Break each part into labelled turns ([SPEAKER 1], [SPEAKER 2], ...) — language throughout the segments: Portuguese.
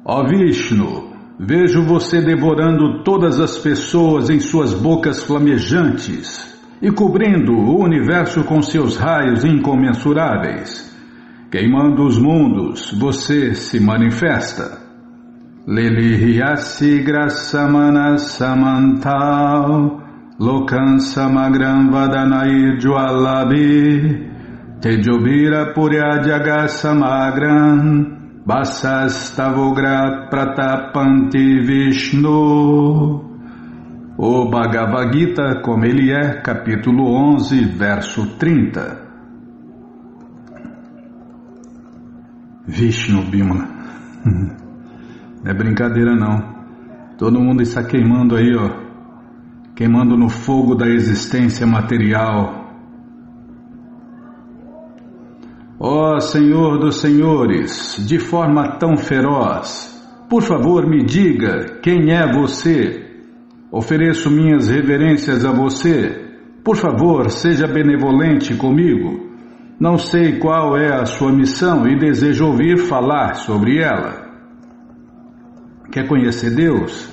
[SPEAKER 1] Ó Vishnu, vejo você devorando todas as pessoas em suas bocas flamejantes e cobrindo o universo com seus raios incomensuráveis. Queimando os mundos, você se manifesta. Lilihyasi grasamana samantal lokan samagram vadanai jwalabi tejobira puryajaga samagram Basastavogra Pratapanti Vishnu. O Bhagavad Gita, como ele é, capítulo 11, verso 30. Vishnu, Bimala. Não é brincadeira não. Todo mundo está queimando aí, ó. Queimando no fogo da existência material. Ó Senhor dos Senhores, de forma tão feroz, por favor me diga quem é você. Ofereço minhas reverências a você. Por favor, seja benevolente comigo. Não sei qual é a sua missão e desejo ouvir falar sobre ela. Quer conhecer Deus?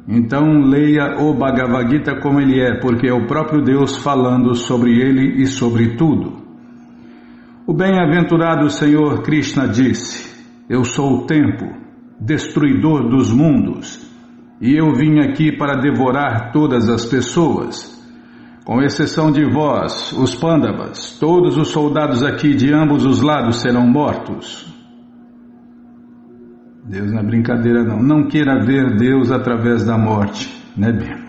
[SPEAKER 1] Então leia o Bhagavad Gita como ele é, porque é o próprio Deus falando sobre ele e sobre tudo. O bem-aventurado Senhor Krishna disse: eu sou o tempo, destruidor dos mundos, e eu vim aqui para devorar todas as pessoas. Com exceção de vós, os Pandavas, todos os soldados aqui de ambos os lados serão mortos. Deus não é brincadeira não. Não queira ver Deus através da morte, né, Bim?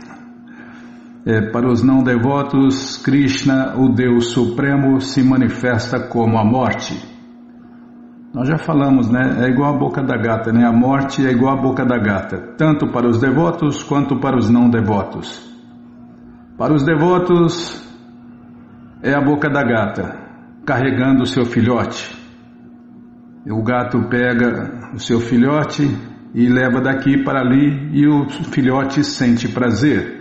[SPEAKER 1] Para os não devotos, Krishna, o Deus Supremo, se manifesta como a morte. Nós já falamos, né? É igual a boca da gata, né? A morte é igual a boca da gata, tanto para os devotos quanto para os não devotos. Para os devotos, é a boca da gata, carregando o seu filhote. O gato pega o seu filhote e leva daqui para ali e o filhote sente prazer.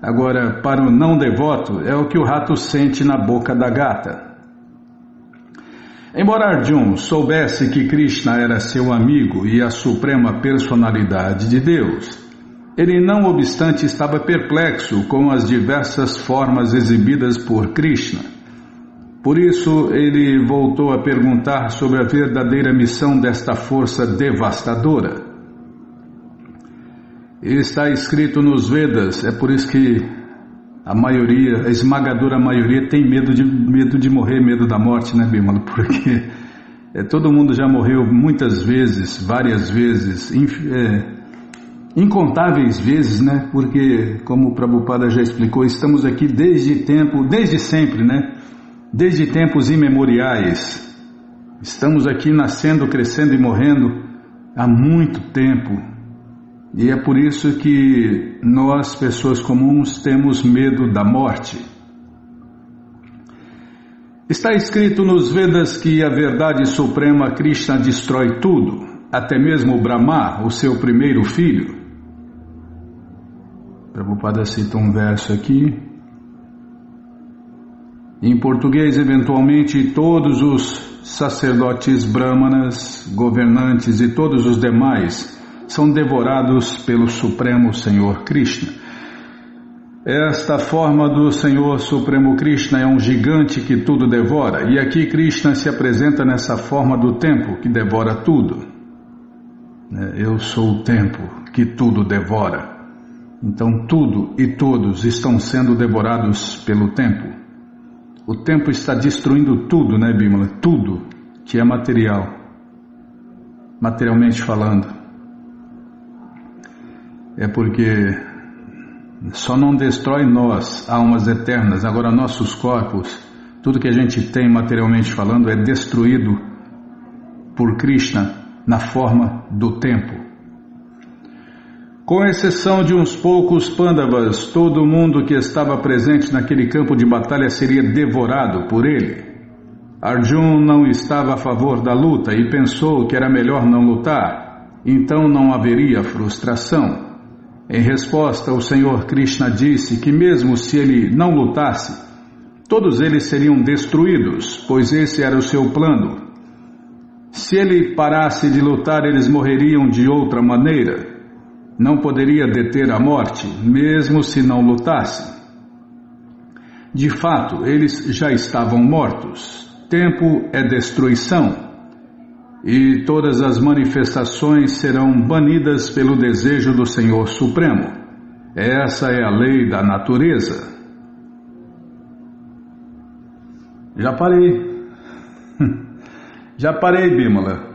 [SPEAKER 1] Agora, para o não devoto, é o que o rato sente na boca da gata. Embora Arjuna soubesse que Krishna era seu amigo e a suprema personalidade de Deus, ele não obstante estava perplexo com as diversas formas exibidas por Krishna. Por isso, ele voltou a perguntar sobre a verdadeira missão desta força devastadora. Está escrito nos Vedas, é por isso que a esmagadora maioria tem medo de morrer, medo da morte, né, Bimala? Porque todo mundo já morreu muitas vezes, várias vezes, incontáveis vezes, né? Porque, como o Prabhupada já explicou, estamos aqui desde sempre, né? Desde tempos imemoriais. Estamos aqui nascendo, crescendo e morrendo há muito tempo. E é por isso que nós, pessoas comuns, temos medo da morte. Está escrito nos Vedas que a verdade suprema Krishna destrói tudo, até mesmo Brahma, o seu primeiro filho. Prabhupada cita um verso aqui. Em português, eventualmente, todos os sacerdotes brahmanas, governantes e todos os demais são devorados pelo Supremo Senhor Krishna. Esta forma do Senhor Supremo Krishna é um gigante que tudo devora, e aqui Krishna se apresenta nessa forma do tempo que devora tudo. Eu sou o tempo que tudo devora. Então tudo e todos estão sendo devorados pelo tempo. O tempo está destruindo tudo, né, Bimala? Tudo que é material, materialmente falando. É porque só não destrói nós, almas eternas. Agora nossos corpos, tudo que a gente tem materialmente falando é destruído por Krishna na forma do tempo. Com exceção de uns poucos Pandavas, todo mundo que estava presente naquele campo de batalha seria devorado por ele. Arjuna não estava a favor da luta e pensou que era melhor não lutar, então não haveria frustração. Em resposta, o Senhor Krishna disse que mesmo se ele não lutasse, todos eles seriam destruídos, pois esse era o seu plano. Se ele parasse de lutar, eles morreriam de outra maneira. Não poderia deter a morte, mesmo se não lutasse. De fato, eles já estavam mortos. Tempo é destruição, e todas as manifestações serão banidas pelo desejo do Senhor Supremo. Essa é a lei da natureza. Já parei. Já parei, Bímola.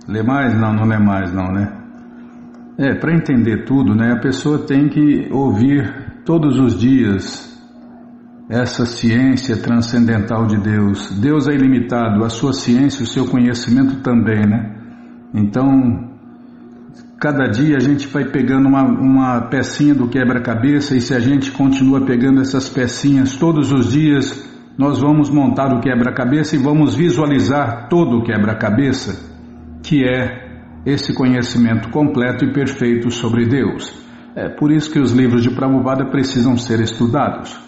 [SPEAKER 1] Lê mais? Não, não lê mais não, né? Para entender tudo, né, a pessoa tem que ouvir todos os dias essa ciência transcendental de Deus. Deus é ilimitado, a sua ciência, o seu conhecimento também, né? Então, cada dia a gente vai pegando uma pecinha do quebra-cabeça, e se a gente continua pegando essas pecinhas todos os dias, nós vamos montar o quebra-cabeça e vamos visualizar todo o quebra-cabeça, que é esse conhecimento completo e perfeito sobre Deus. É por isso que os livros de Prabhupada precisam ser estudados.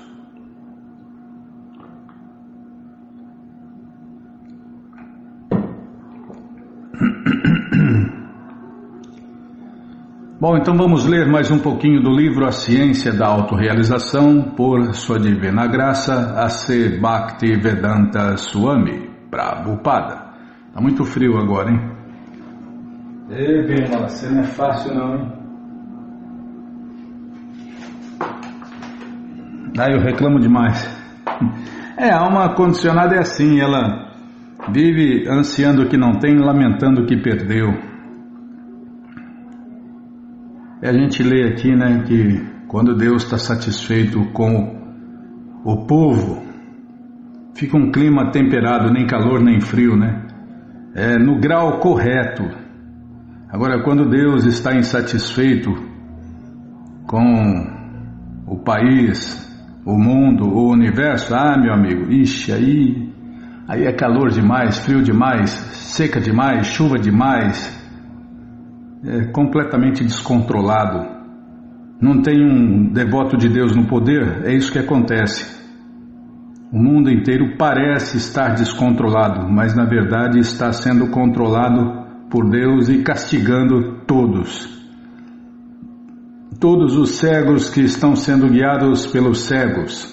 [SPEAKER 1] Bom, então vamos ler mais um pouquinho do livro A Ciência da Autorrealização, por Sua Divina Graça, A.C. Bhaktivedanta Swami Prabhupada. Está muito frio agora, hein? Bem, você não é fácil não, hein? Eu reclamo demais. A alma condicionada é assim, ela vive ansiando o que não tem, lamentando o que perdeu. A gente lê aqui, né, que quando Deus está satisfeito com o povo, fica um clima temperado, nem calor nem frio, né? No grau correto. Agora, quando Deus está insatisfeito com o país, o mundo, o universo, meu amigo, aí é calor demais, frio demais, seca demais, chuva demais, é completamente descontrolado. Não tem um devoto de Deus no poder, é isso que acontece. O mundo inteiro parece estar descontrolado, mas na verdade está sendo controlado por Deus e castigando todos. Todos os cegos que estão sendo guiados pelos cegos.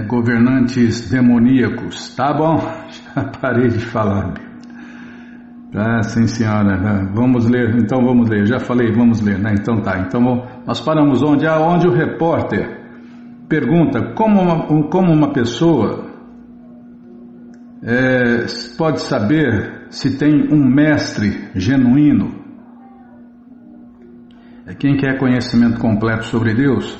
[SPEAKER 1] Governantes demoníacos. Tá bom? Já parei de falar. Sim, senhora. Vamos ler. Então vamos ler. Já falei, vamos ler, né? Então tá. Então nós paramos onde? Onde o repórter pergunta como uma pessoa pode saber se tem um mestre genuíno. Quem quer conhecimento completo sobre Deus,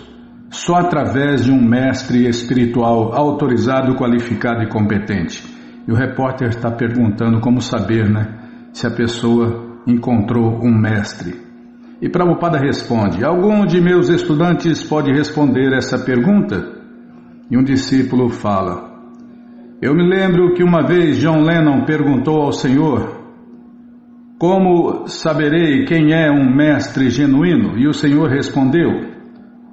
[SPEAKER 1] só através de um mestre espiritual autorizado, qualificado e competente. E o repórter está perguntando como saber, né, se a pessoa encontrou um mestre. E Prabhupada responde: algum de meus estudantes pode responder essa pergunta? E um discípulo fala: eu me lembro que uma vez John Lennon perguntou ao Senhor: como saberei quem é um mestre genuíno? E o Senhor respondeu: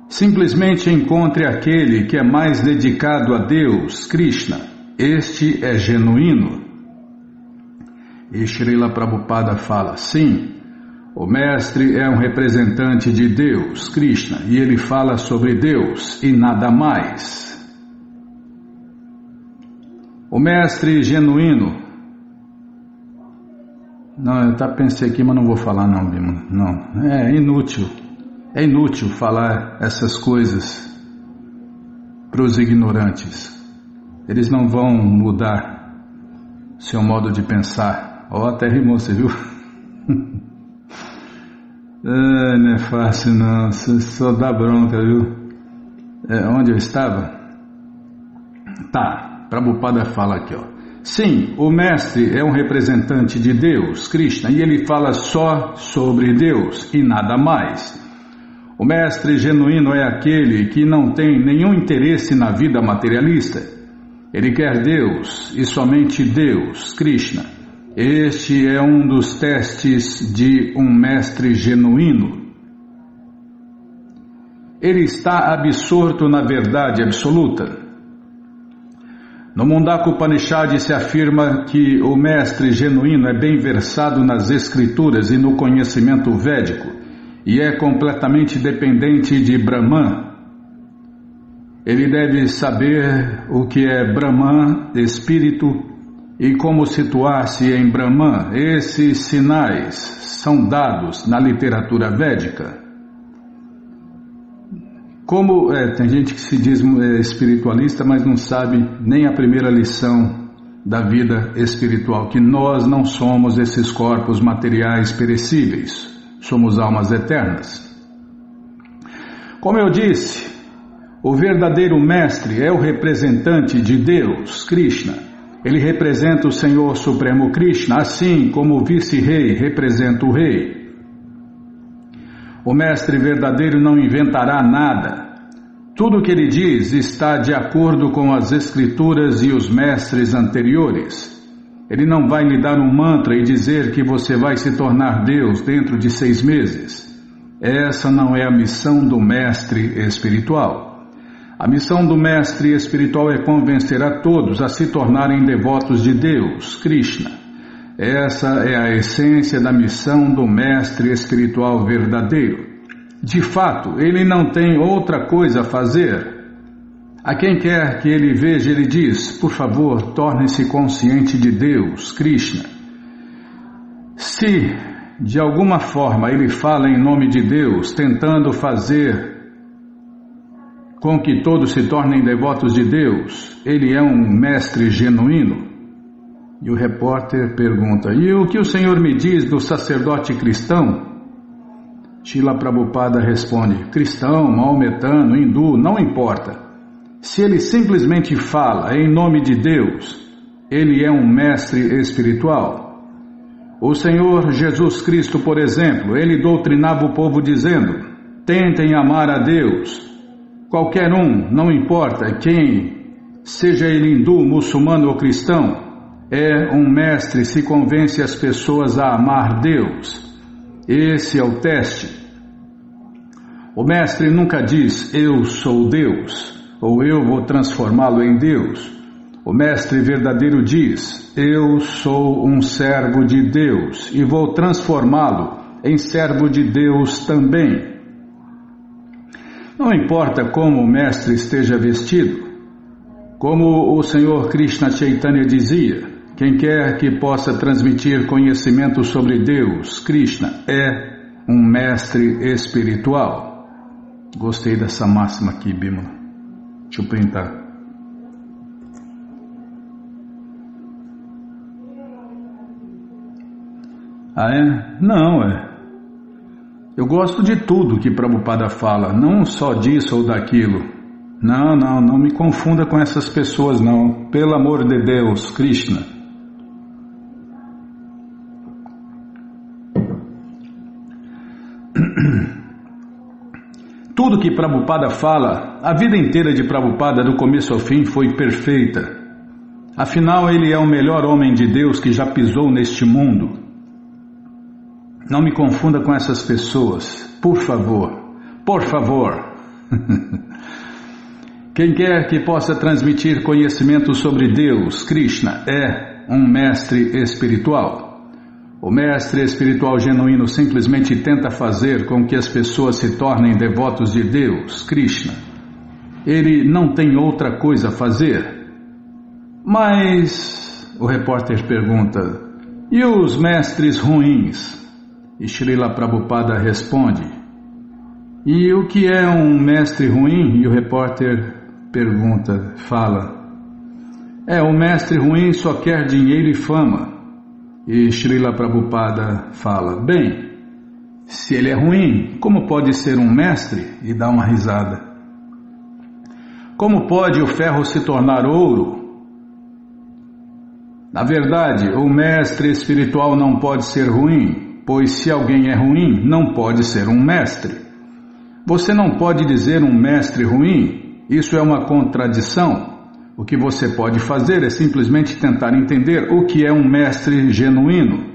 [SPEAKER 1] simplesmente encontre aquele que é mais dedicado a Deus, Krishna. Este é genuíno. E Srila Prabhupada fala: sim, o mestre é um representante de Deus, Krishna, e ele fala sobre Deus e nada mais. O mestre genuíno. Não, eu pensei aqui, mas não vou falar não, Bima. Não, é inútil. É inútil falar essas coisas para os ignorantes. Eles não vão mudar seu modo de pensar. Até rimou, você viu? Não é fácil não, só dá bronca, viu? Onde eu estava? Tá, Prabhupada fala aqui, ó. Sim, o mestre é um representante de Deus, Krishna, e ele fala só sobre Deus e nada mais. O mestre genuíno é aquele que não tem nenhum interesse na vida materialista. Ele quer Deus e somente Deus, Krishna. Este é um dos testes de um mestre genuíno. Ele está absorto na verdade absoluta. No Mundaka Upanishad se afirma que o mestre genuíno é bem versado nas escrituras e no conhecimento védico e é completamente dependente de Brahman. Ele deve saber o que é Brahman, espírito, e como situar-se em Brahman. Esses sinais são dados na literatura védica. Tem gente que se diz espiritualista, mas não sabe nem a primeira lição da vida espiritual, que nós não somos esses corpos materiais perecíveis, somos almas eternas. Como eu disse, o verdadeiro mestre é o representante de Deus, Krishna. Ele representa o Senhor Supremo Krishna, assim como o vice-rei representa o rei. O mestre verdadeiro não inventará nada. Tudo o que ele diz está de acordo com as escrituras e os mestres anteriores. Ele não vai lhe dar um mantra e dizer que você vai se tornar Deus dentro de 6 meses. Essa não é a missão do mestre espiritual. A missão do mestre espiritual é convencer a todos a se tornarem devotos de Deus, Krishna. Essa é a essência da missão do mestre espiritual verdadeiro. De fato, ele não tem outra coisa a fazer. A quem quer que ele veja, ele diz: por favor, torne-se consciente de Deus, Krishna. Se, de alguma forma, ele fala em nome de Deus, tentando fazer com que todos se tornem devotos de Deus, ele é um mestre genuíno. E o repórter pergunta: e o que o senhor me diz do sacerdote cristão? Srila Prabhupada responde: cristão, maometano, hindu, não importa. Se ele simplesmente fala em nome de Deus, ele é um mestre espiritual. O Senhor Jesus Cristo, por exemplo, ele doutrinava o povo dizendo: tentem amar a Deus. Qualquer um, não importa quem, seja ele hindu, muçulmano ou cristão, é um mestre se convence as pessoas a amar Deus. Esse é o teste. O mestre nunca diz: eu sou Deus, ou eu vou transformá-lo em Deus. O mestre verdadeiro diz: eu sou um servo de Deus e vou transformá-lo em servo de Deus também. Não importa como o mestre esteja vestido. Como o Senhor Krishna Chaitanya dizia: quem quer que possa transmitir conhecimento sobre Deus, Krishna, é um mestre espiritual. Gostei dessa máxima aqui, Bimala. Deixa eu printar. Ah, é? Não, eu gosto de tudo que Prabhupada fala, não só disso ou daquilo. Não me confunda com essas pessoas, não. Pelo amor de Deus, Krishna. Tudo que Prabhupada fala, a vida inteira de Prabhupada, do começo ao fim, foi perfeita. Afinal, ele é o melhor homem de Deus que já pisou neste mundo. Não me confunda com essas pessoas, por favor, por favor. Quem quer que possa transmitir conhecimento sobre Deus, Krishna, é um mestre espiritual. O mestre espiritual genuíno simplesmente tenta fazer com que as pessoas se tornem devotos de Deus, Krishna. Ele não tem outra coisa a fazer. Mas, o repórter pergunta, e os mestres ruins? E Srila Prabhupada responde: e o que é um mestre ruim? E o repórter fala: o mestre ruim só quer dinheiro e fama. E Srila Prabhupada fala: bem, se ele é ruim, como pode ser um mestre? E dá uma risada. Como pode o ferro se tornar ouro? Na verdade, o mestre espiritual não pode ser ruim, pois se alguém é ruim, não pode ser um mestre. Você não pode dizer um mestre ruim, isso é uma contradição. O que você pode fazer é simplesmente tentar entender o que é um mestre genuíno.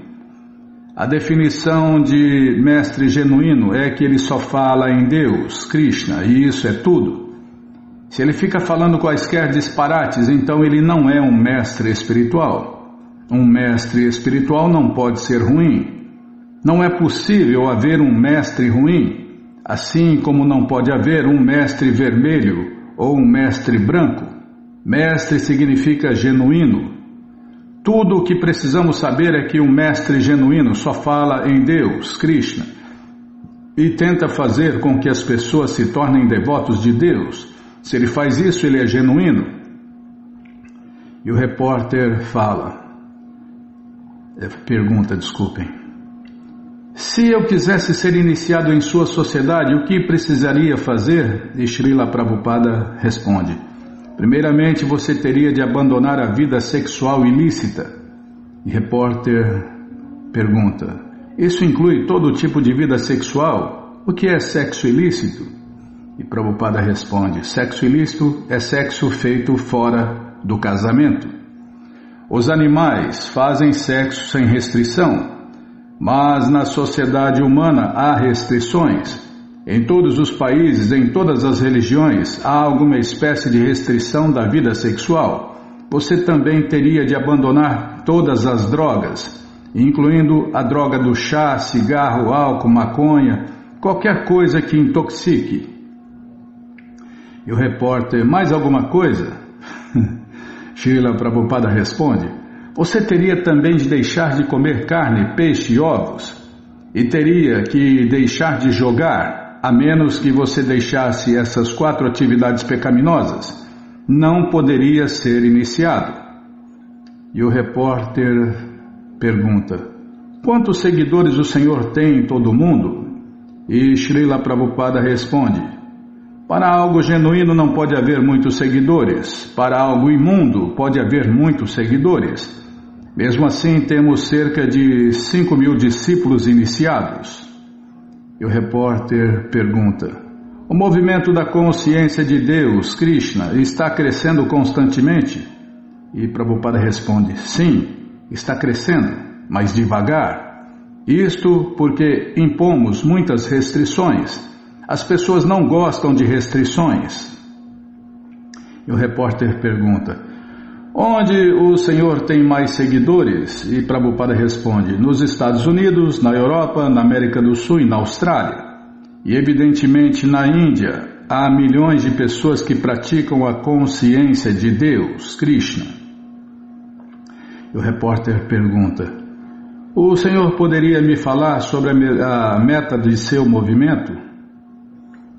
[SPEAKER 1] A definição de mestre genuíno é que ele só fala em Deus, Krishna, e isso é tudo. Se ele fica falando quaisquer disparates, então ele não é um mestre espiritual. Um mestre espiritual não pode ser ruim. Não é possível haver um mestre ruim, assim como não pode haver um mestre vermelho ou um mestre branco. Mestre significa genuíno. Tudo o que precisamos saber é que um mestre genuíno só fala em Deus, Krishna, e tenta fazer com que as pessoas se tornem devotos de Deus. Se ele faz isso, ele é genuíno. E o repórter pergunta, desculpem. Se eu quisesse ser iniciado em sua sociedade, o que precisaria fazer? E Srila Prabhupada responde: primeiramente, você teria de abandonar a vida sexual ilícita. E o repórter pergunta: isso inclui todo tipo de vida sexual? O que é sexo ilícito? E Prabhupada responde: sexo ilícito é sexo feito fora do casamento. Os animais fazem sexo sem restrição, mas na sociedade humana há restrições. Em todos os países, em todas as religiões, há alguma espécie de restrição da vida sexual. Você também teria de abandonar todas as drogas, incluindo a droga do chá, cigarro, álcool, maconha, qualquer coisa que intoxique. E o repórter: mais alguma coisa? Srila Prabhupada responde: você teria também de deixar de comer carne, peixe e ovos. E teria que deixar de jogar, a menos que você deixasse essas 4 atividades pecaminosas. Não poderia ser iniciado. E o repórter pergunta: quantos seguidores o Senhor tem em todo o mundo? E Srila Prabhupada responde: para algo genuíno não pode haver muitos seguidores. Para algo imundo pode haver muitos seguidores. Mesmo assim, temos cerca de 5.000 discípulos iniciados. E o repórter pergunta: o movimento da consciência de Deus, Krishna, está crescendo constantemente? E Prabhupada responde: sim, está crescendo, mas devagar. Isto porque impomos muitas restrições. As pessoas não gostam de restrições. E o repórter pergunta: onde o Senhor tem mais seguidores? E Prabhupada responde: nos Estados Unidos, na Europa, na América do Sul e na Austrália. E evidentemente na Índia há milhões de pessoas que praticam a consciência de Deus, Krishna. E o repórter pergunta: o Senhor poderia me falar sobre a meta de seu movimento?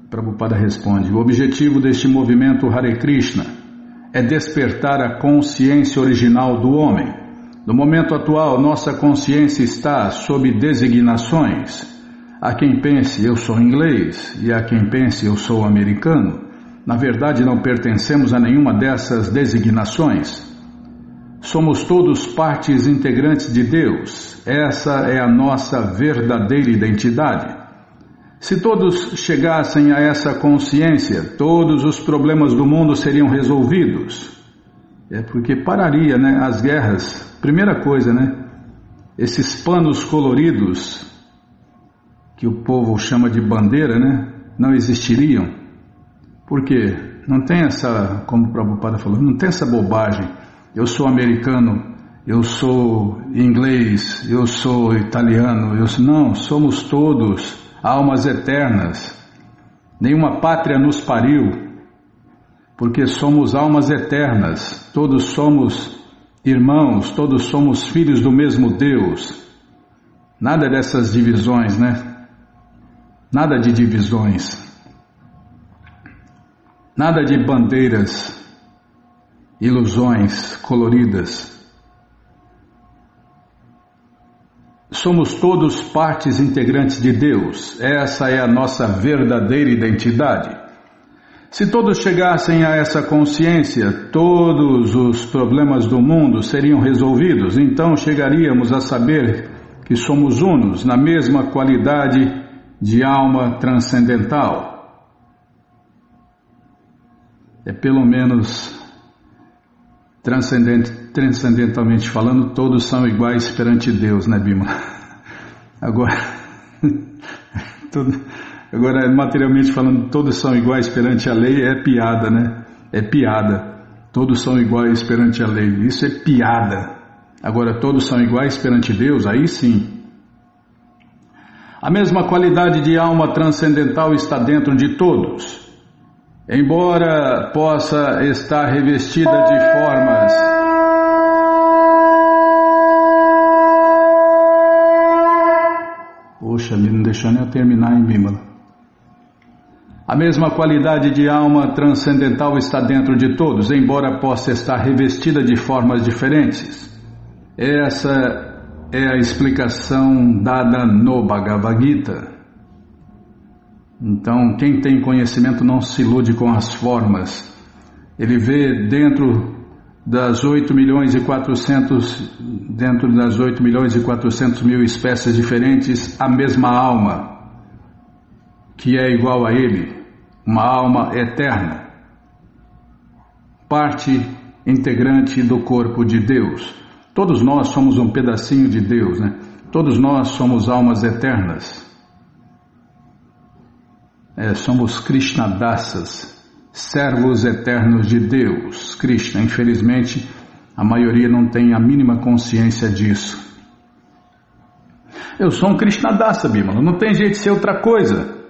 [SPEAKER 1] Prabhupada responde: o objetivo deste movimento Hare Krishna é despertar a consciência original do homem. No momento atual, nossa consciência está sob designações. Há quem pense eu sou inglês e há quem pense eu sou americano. Na verdade, não pertencemos a nenhuma dessas designações. Somos todos partes integrantes de Deus. Essa é a nossa verdadeira identidade. Se todos chegassem a essa consciência, todos os problemas do mundo seriam resolvidos. É porque pararia, né, as guerras. Primeira coisa, né? Esses panos coloridos, que o povo chama de bandeira, né, não existiriam. Por quê? Não tem essa, como o Prabhupada falou, não tem essa bobagem. Eu sou americano, eu sou inglês, eu sou italiano, não, somos todos almas eternas. Nenhuma pátria nos pariu, porque somos almas eternas. Todos somos irmãos, todos somos filhos do mesmo Deus. Nada dessas divisões, né? Nada de divisões. Nada de bandeiras, ilusões coloridas. Somos todos partes integrantes de Deus. Essa é a nossa verdadeira identidade. Se todos chegassem a essa consciência, todos os problemas do mundo seriam resolvidos. Então chegaríamos a saber que somos unos, na mesma qualidade de alma transcendental. É pelo menos transcendentalmente falando, todos são iguais perante Deus, né, Bima? Agora, materialmente falando, todos são iguais perante a lei, é piada, né? é piada. Todos são iguais perante a lei. Isso é piada. Agora, todos são iguais perante Deus, aí sim. A mesma qualidade de alma transcendental está dentro de todos. Embora possa estar revestida de formas... Poxa, me não deixou nem eu terminar em Bímola. A mesma qualidade de alma transcendental está dentro de todos, embora possa estar revestida de formas diferentes. Essa é a explicação dada no Bhagavad Gita. Então, quem tem conhecimento não se ilude com as formas. Ele vê dentro das 8 milhões e 400 mil espécies diferentes a mesma alma, que é igual a ele, uma alma eterna, parte integrante do corpo de Deus. Todos nós somos um pedacinho de Deus, né? Todos nós somos almas eternas. Somos Krishnadasas, servos eternos de Deus, Krishna. Infelizmente, a maioria não tem a mínima consciência disso. Eu sou um Krishnadasa, Bímola, não tem jeito de ser outra coisa.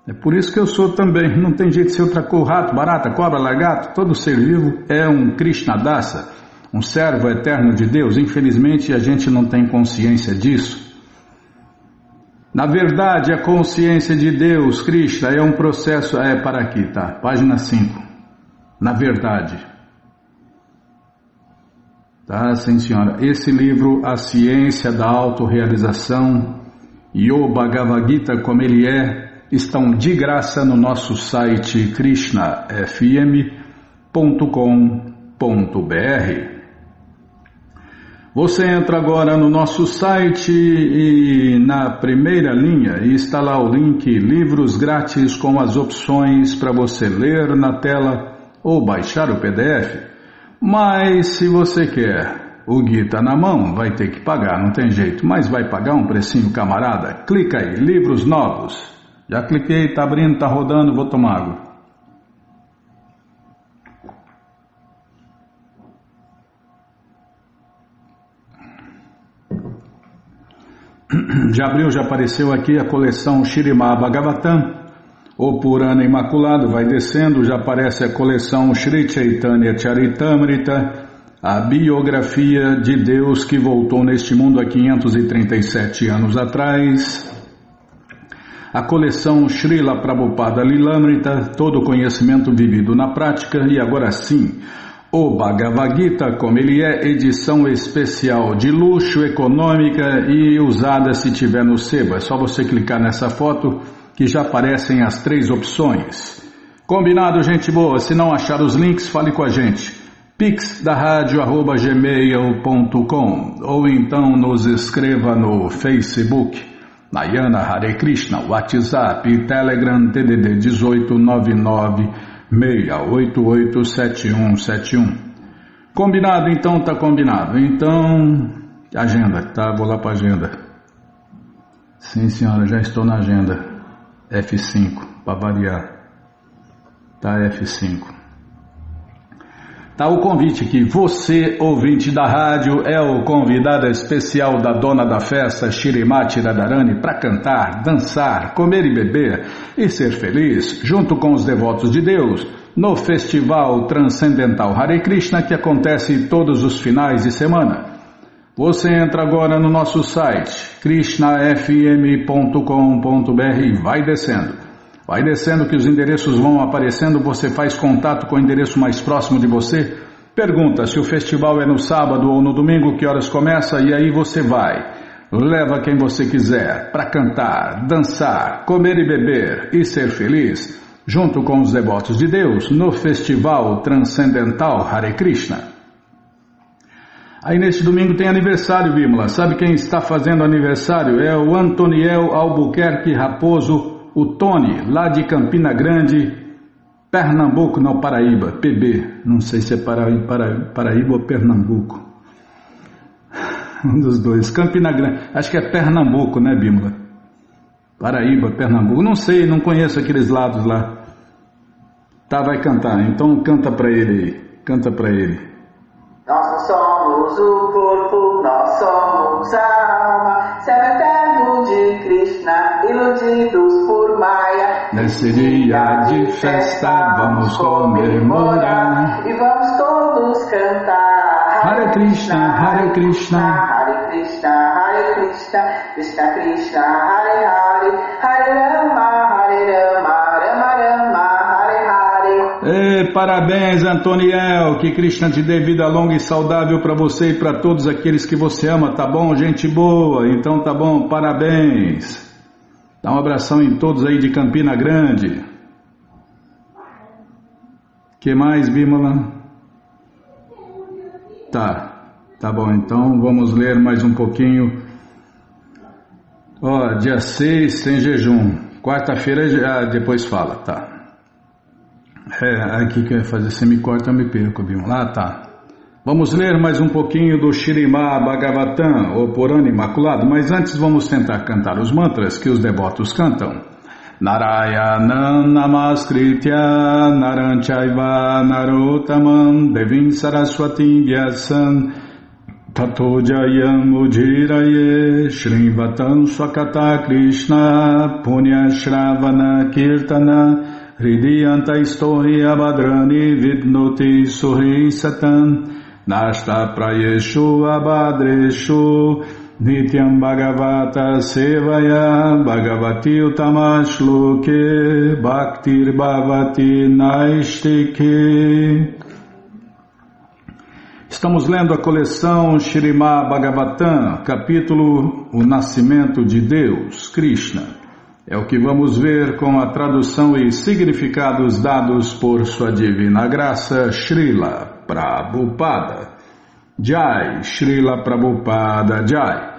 [SPEAKER 1] É por isso que eu sou também, não tem jeito de ser outra coisa. Rato, barata, cobra, lagarto, todo ser vivo é um Krishnadasa, um servo eterno de Deus. Infelizmente, a gente não tem consciência disso. Na verdade, a consciência de Deus, Krishna, é um processo... para aqui, tá? Página 5. Na verdade. Tá, sim senhora. Esse livro, A Ciência da Autorrealização e o Bhagavad Gita como ele estão de graça no nosso site krishnafm.com.br. Você entra agora no nosso site e na primeira linha está lá o link Livros Grátis com as opções para você ler na tela ou baixar o PDF. Mas se você quer o Gita na mão, vai ter que pagar, não tem jeito. Mas vai pagar um precinho, camarada? Clica aí, Livros Novos. Já cliquei, está abrindo, está rodando, vou tomar água. Já abriu, já apareceu aqui a coleção Śrīmad Bhagavatam, o Purana Imaculado, vai descendo, já aparece a coleção Shri Chaitanya Charitamrita, a biografia de Deus que voltou neste mundo há 537 anos atrás, a coleção Srila Prabhupada Lilamrita, todo o conhecimento vivido na prática, e agora sim, o Bhagavad Gita, como ele edição especial de luxo, econômica e usada se tiver no sebo. É só você clicar nessa foto que já aparecem as 3 opções. Combinado, gente boa? Se não achar os links, fale com a gente. pix@gmail.com ou então nos escreva no Facebook, Nayana Hare Krishna, WhatsApp e Telegram DDD 18996887171. Combinado, então tá combinado. Então, agenda, tá? Vou lá para agenda. Sim, senhora, já estou na agenda. F5, para variar. Tá, F5. Tá o convite aqui. Você, ouvinte da rádio, é o convidado especial da dona da festa, Shrimati Radharani, para cantar, dançar, comer e beber e ser feliz, junto com os devotos de Deus, no Festival Transcendental Hare Krishna, que acontece todos os finais de semana. Você entra agora no nosso site, krishnafm.com.br e vai descendo. Vai descendo que os endereços vão aparecendo, você faz contato com o endereço mais próximo de você, pergunta se o festival é no sábado ou no domingo, que horas começa, e aí você vai. Leva quem você quiser para cantar, dançar, comer e beber e ser feliz, junto com os devotos de Deus, no Festival Transcendental Hare Krishna. Aí neste domingo tem aniversário, Bímola. Sabe quem está fazendo aniversário? É o Antoniel Albuquerque Raposo, o Tony, lá de Campina Grande, Pernambuco, não, Paraíba, PB. Não sei se é Paraíba ou Pernambuco. Um dos dois. Campina Grande, acho que é Pernambuco, né, Bímola? Paraíba, Pernambuco, não sei, não conheço aqueles lados lá. Tá, vai cantar. Então canta pra ele aí. Canta pra ele.
[SPEAKER 2] Nós somos o corpo, nós somos a alma, céu eterno de Krishna, iludidos por Maya.
[SPEAKER 1] Nesse dia de festa vamos comemorar
[SPEAKER 2] e vamos todos cantar.
[SPEAKER 1] Hare Krishna, Hare Krishna,
[SPEAKER 2] Hare Krishna, Hare Krishna, Krishna Krishna, Hare Hare, Hare Rama, Hare Rama, Rama Rama, Hare Hare.
[SPEAKER 1] Parabéns, Antoniel, que Krishna te dê vida longa e saudável para você e para todos aqueles que você ama, tá bom? Gente boa, então tá bom, parabéns. Dá um abração em todos aí de Campina Grande. Que mais, Bímola? Tá bom, então vamos ler mais um pouquinho. Dia 6 sem jejum, quarta-feira já depois fala, tá? Aqui que eu ia fazer semicorte eu me perco, viu? Tá. Vamos ler mais um pouquinho do Śrīmad Bhagavatam, ou Purana Imaculado, mas antes vamos tentar cantar os mantras que os devotos cantam. Narayanam Namaskritya Naram Chaiva Narottamam Devim Saraswatim Vyasam Tato Jayam Ujiraye Shrivatam Swakata Krishna Punya Shravana Kirtana Hridiyanta Istohi Abhadrani Vidnoti Suhi Satan Nashta Prayeshu Abhadreshu Nityam Bhagavata Sevaya Bhagavati Utamashloke Bhaktir Bhavati Naistike. Estamos lendo a coleção Śrīmad Bhagavatam, capítulo O Nascimento de Deus, Krishna. É o que vamos ver com a tradução e significados dados por sua divina graça, Srila Prabhupada. Jai, Srila Prabhupada Jai.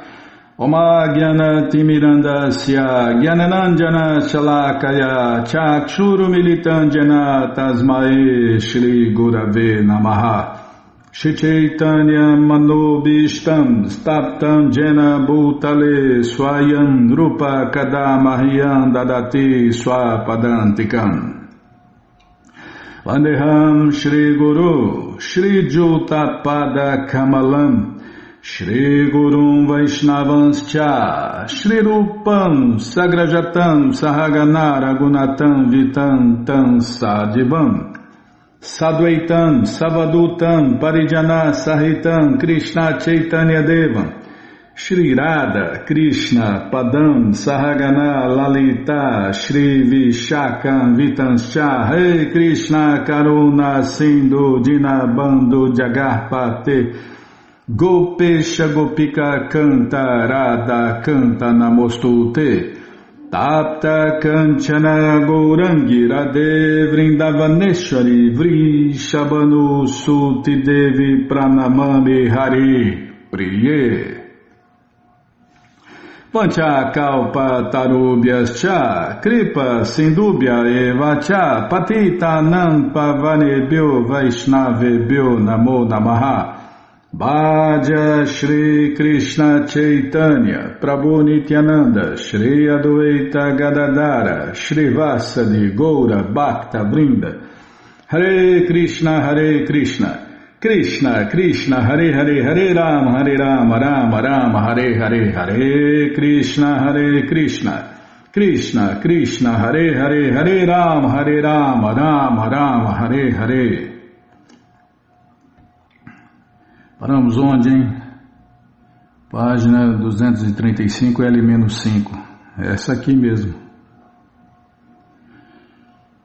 [SPEAKER 1] Oma Gyana Timirandasya Gyananandjana Shalakaya Chakshuru Militandjana Tasmae Shri Gurave Namaha Shri Chaitanya Manobishtam Staptam Jena Bhutale Swayam Rupa Kadamahyam Dadati Swapadantikam Vandeham Shri Guru Shri Jutapada Kamalam Shri Gurum Vaishnavanscha Shri Rupam Sagrajatam Sahagana Ragunatam Vitam Tam Sadivam Sadvaitam Savadutam Parijana Sahitam Krishna Chaitanya Devam Shri Radha Krishna Padam Sahagana Lalita Shri Vishakam Vitanscha Rei Krishna Karuna Sindhu Dinabandhu Jagarpate Gopesha Gopika Canta Radha Canta Namostute Tapta Kanchana Gourangi Radhe Vrindavaneshwari Vrishabhanu Suti Devi Pranamami Hari Priye Pancha Kalpa Tarubhyascha Kripa Sindubhya Evacha Patita Nampa Vanebhyo Vaishnavebhyo Namo Namaha Bhaja Shri Krishna Chaitanya Prabhu Nityananda Shri Adwaita Gadadara Shri Vasadi Goura Bhakta Vrinda Hare Krishna Krishna Krishna Hare Hare Hare Rama Rama Rama Hare Hare Hare Krishna Krishna Krishna Hare Hare Hare Rama Rama Rama Hare Hare. Paramos onde, hein? Página 235, L-5. Essa aqui mesmo.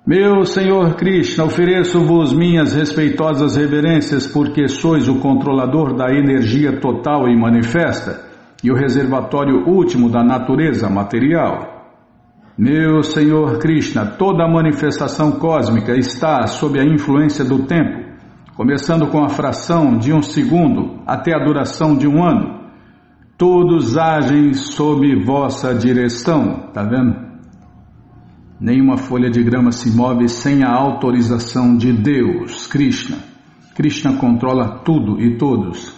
[SPEAKER 1] Meu Senhor Krishna, ofereço-vos minhas respeitosas reverências porque sois o controlador da energia total e manifesta e o reservatório último da natureza material. Meu Senhor Krishna, toda a manifestação cósmica está sob a influência do tempo, começando com a fração de um segundo até a duração de um ano. Todos agem sob vossa direção, tá vendo? Nenhuma folha de grama se move sem a autorização de Deus, Krishna. Krishna controla tudo e todos.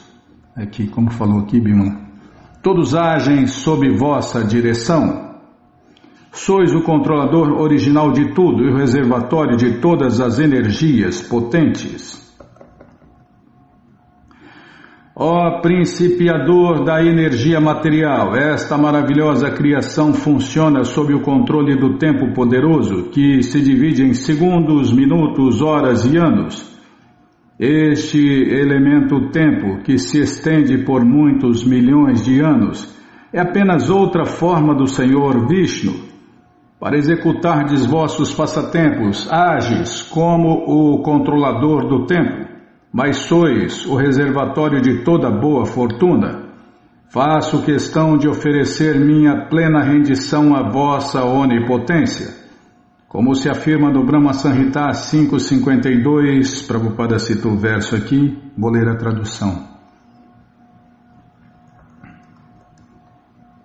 [SPEAKER 1] Aqui, como falou aqui, Bimala. Todos agem sob vossa direção. Sois o controlador original de tudo e o reservatório de todas as energias potentes. Ó principiador da energia material, esta maravilhosa criação funciona sob o controle do tempo poderoso, que se divide em segundos, minutos, horas e anos. Este elemento tempo, que se estende por muitos milhões de anos, é apenas outra forma do Senhor Vishnu. Para executardes vossos passatempos, agis como o controlador do tempo, mas sois o reservatório de toda boa fortuna. Faço questão de oferecer minha plena rendição à vossa onipotência. Como se afirma no Brahma Samhita 5.52, Prabhupada cita o verso aqui, vou ler a tradução.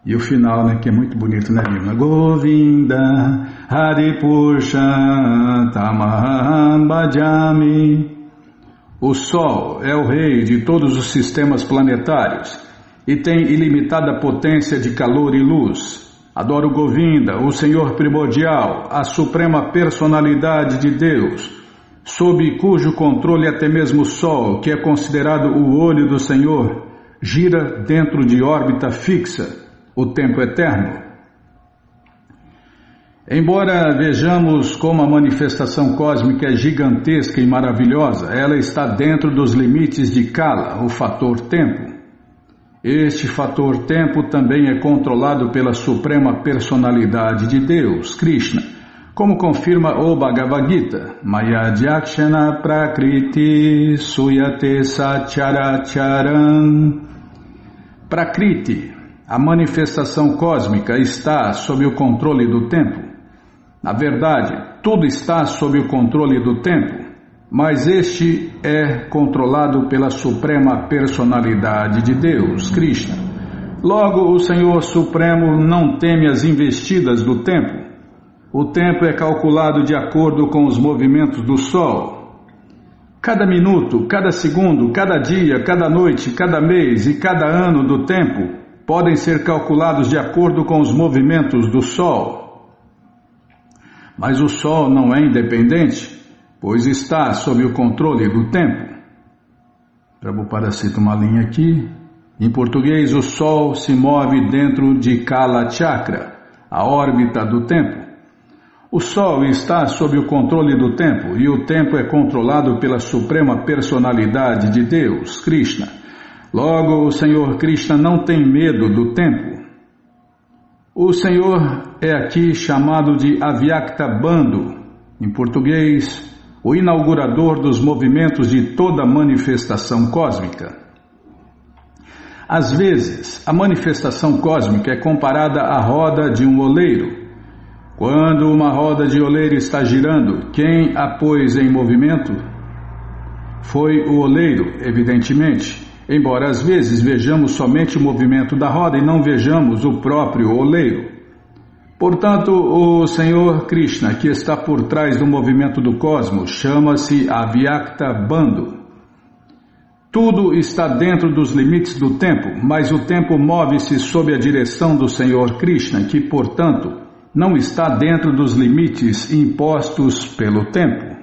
[SPEAKER 1] E o final, né, que é muito bonito, né, Lima? Govinda Hari Purusha Tamaham Bhajami. O Sol é o rei de todos os sistemas planetários e tem ilimitada potência de calor e luz. Adoro Govinda, o Senhor primordial, a suprema personalidade de Deus, sob cujo controle até mesmo o Sol, que é considerado o olho do Senhor, gira dentro de órbita fixa, o tempo eterno. Embora vejamos como a manifestação cósmica é gigantesca e maravilhosa, ela está dentro dos limites de Kala, o fator tempo. Este fator tempo também é controlado pela suprema personalidade de Deus, Krishna, como confirma o Bhagavad Gita, Maya Jakshana Prakriti Suyate Sacharacharam. Prakriti, a manifestação cósmica, está sob o controle do tempo. Na verdade, tudo está sob o controle do tempo, mas este é controlado pela suprema personalidade de Deus, Krishna. Logo, o Senhor Supremo não teme as investidas do tempo. O tempo é calculado de acordo com os movimentos do Sol. Cada minuto, cada segundo, cada dia, cada noite, cada mês e cada ano do tempo podem ser calculados de acordo com os movimentos do Sol. Mas o Sol não é independente, pois está sob o controle do tempo. Prabhupada cita uma linha aqui. Em português, o Sol se move dentro de Kala Chakra, a órbita do tempo. O Sol está sob o controle do tempo e o tempo é controlado pela suprema personalidade de Deus, Krishna. Logo, o Senhor Krishna não tem medo do tempo. O Senhor é aqui chamado de Avyakta Bandhu, em português, o inaugurador dos movimentos de toda manifestação cósmica. Às vezes, a manifestação cósmica é comparada à roda de um oleiro. Quando uma roda de oleiro está girando, quem a pôs em movimento foi o oleiro, evidentemente. Embora às vezes vejamos somente o movimento da roda e não vejamos o próprio oleiro. Portanto, o Senhor Krishna, que está por trás do movimento do cosmos, chama-se Avyakta Bandhu. Tudo está dentro dos limites do tempo, mas o tempo move-se sob a direção do Senhor Krishna, que, portanto, não está dentro dos limites impostos pelo tempo.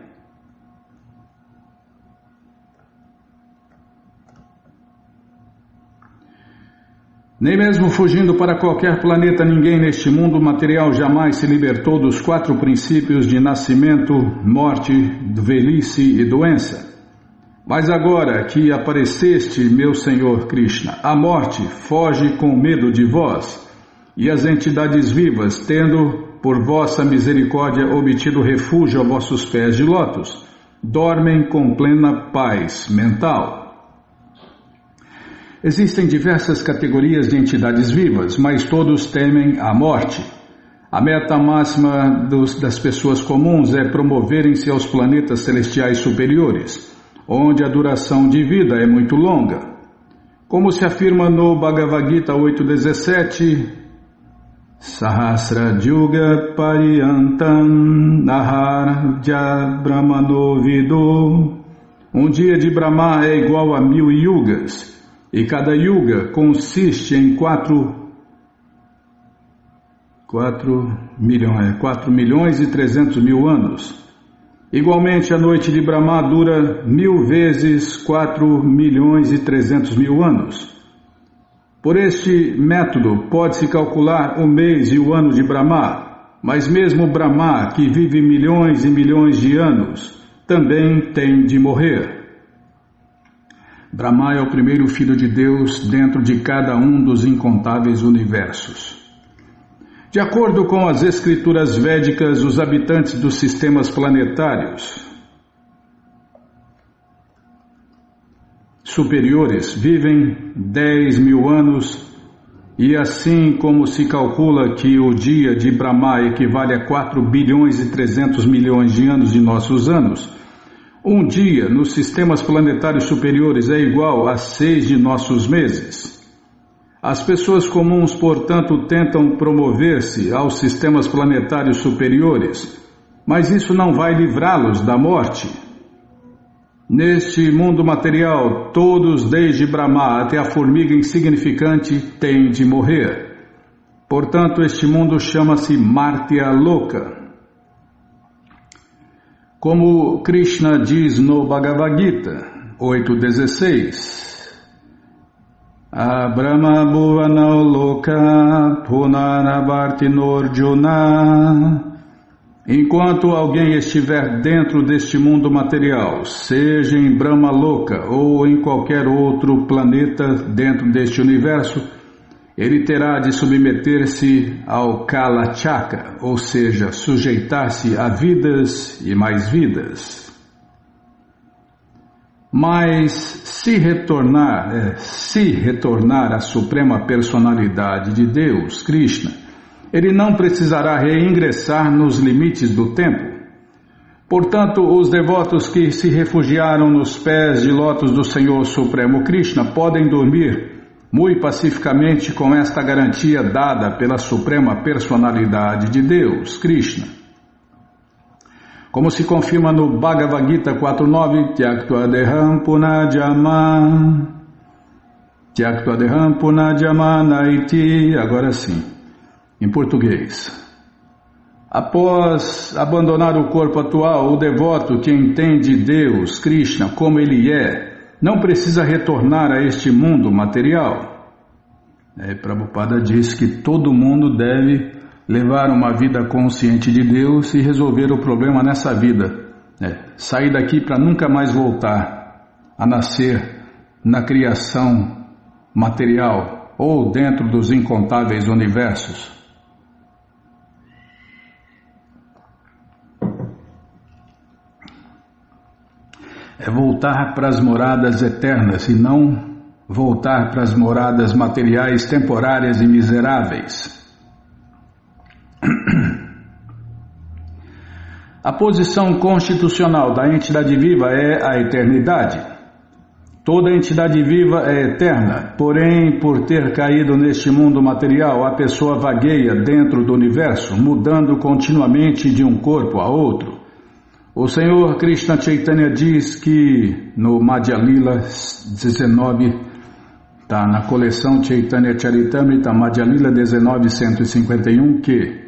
[SPEAKER 1] Nem mesmo fugindo para qualquer planeta, ninguém neste mundo material jamais se libertou dos 4 princípios de nascimento, morte, velhice e doença. Mas agora que apareceste, meu Senhor Krishna, a morte foge com medo de vós, e as entidades vivas, tendo por vossa misericórdia obtido refúgio a vossos pés de lótus, dormem com plena paz mental. Existem diversas categorias de entidades vivas, mas todos temem a morte. A meta máxima das pessoas comuns é promoverem-se aos planetas celestiais superiores, onde a duração de vida é muito longa. Como se afirma no Bhagavad Gita 8.17, Sahasra Yuga Pariyantam Naharja Brahmanovido. Um dia de Brahma é igual a 1000 yugas. E cada yuga consiste em 4 4.300.000 anos. Igualmente, a noite de Brahma dura 1000 vezes 4.300.000 anos. Por este método, pode-se calcular o mês e o ano de Brahma, mas mesmo Brahma, que vive milhões e milhões de anos, também tem de morrer. Brahma é o primeiro filho de Deus dentro de cada um dos incontáveis universos. De acordo com as escrituras védicas, os habitantes dos sistemas planetários superiores vivem 10.000 anos, e assim como se calcula que o dia de Brahma equivale a 4.300.000.000 de anos de nossos anos, um dia nos sistemas planetários superiores é igual a 6 de nossos meses. As pessoas comuns, portanto, tentam promover-se aos sistemas planetários superiores, mas isso não vai livrá-los da morte. Neste mundo material, todos, desde Brahma até a formiga insignificante, têm de morrer. Portanto, este mundo chama-se Martya Loka. Como Krishna diz no Bhagavad Gita 8.16, Brahma Bhuvanau Loka Punaravartinorjuna. Enquanto alguém estiver dentro deste mundo material, seja em Brahma Loka ou em qualquer outro planeta dentro deste universo, ele terá de submeter-se ao Kala Chakra, ou seja, sujeitar-se a vidas e mais vidas. Mas se retornar à Suprema Personalidade de Deus, Krishna, ele não precisará reingressar nos limites do tempo. Portanto, os devotos que se refugiaram nos pés de lótus do Senhor Supremo Krishna podem dormir muito pacificamente com esta garantia dada pela Suprema Personalidade de Deus, Krishna. Como se confirma no Bhagavad Gita 4.9, Tyaktva deham punajama naiti, agora sim, em português. Após abandonar o corpo atual, o devoto que entende Deus, Krishna, como Ele é, não precisa retornar a este mundo material. Prabhupada diz que todo mundo deve levar uma vida consciente de Deus e resolver o problema nessa vida. Sair daqui para nunca mais voltar a nascer na criação material ou dentro dos incontáveis universos. É voltar para as moradas eternas e não voltar para as moradas materiais temporárias e miseráveis. A posição constitucional da entidade viva é a eternidade. Toda entidade viva é eterna, porém, por ter caído neste mundo material, a pessoa vagueia dentro do universo, mudando continuamente de um corpo a outro. O Senhor Krishna Chaitanya diz que no Madhya Lila 19, está na coleção Chaitanya Charitamrita, Madhya Lila 19.151, que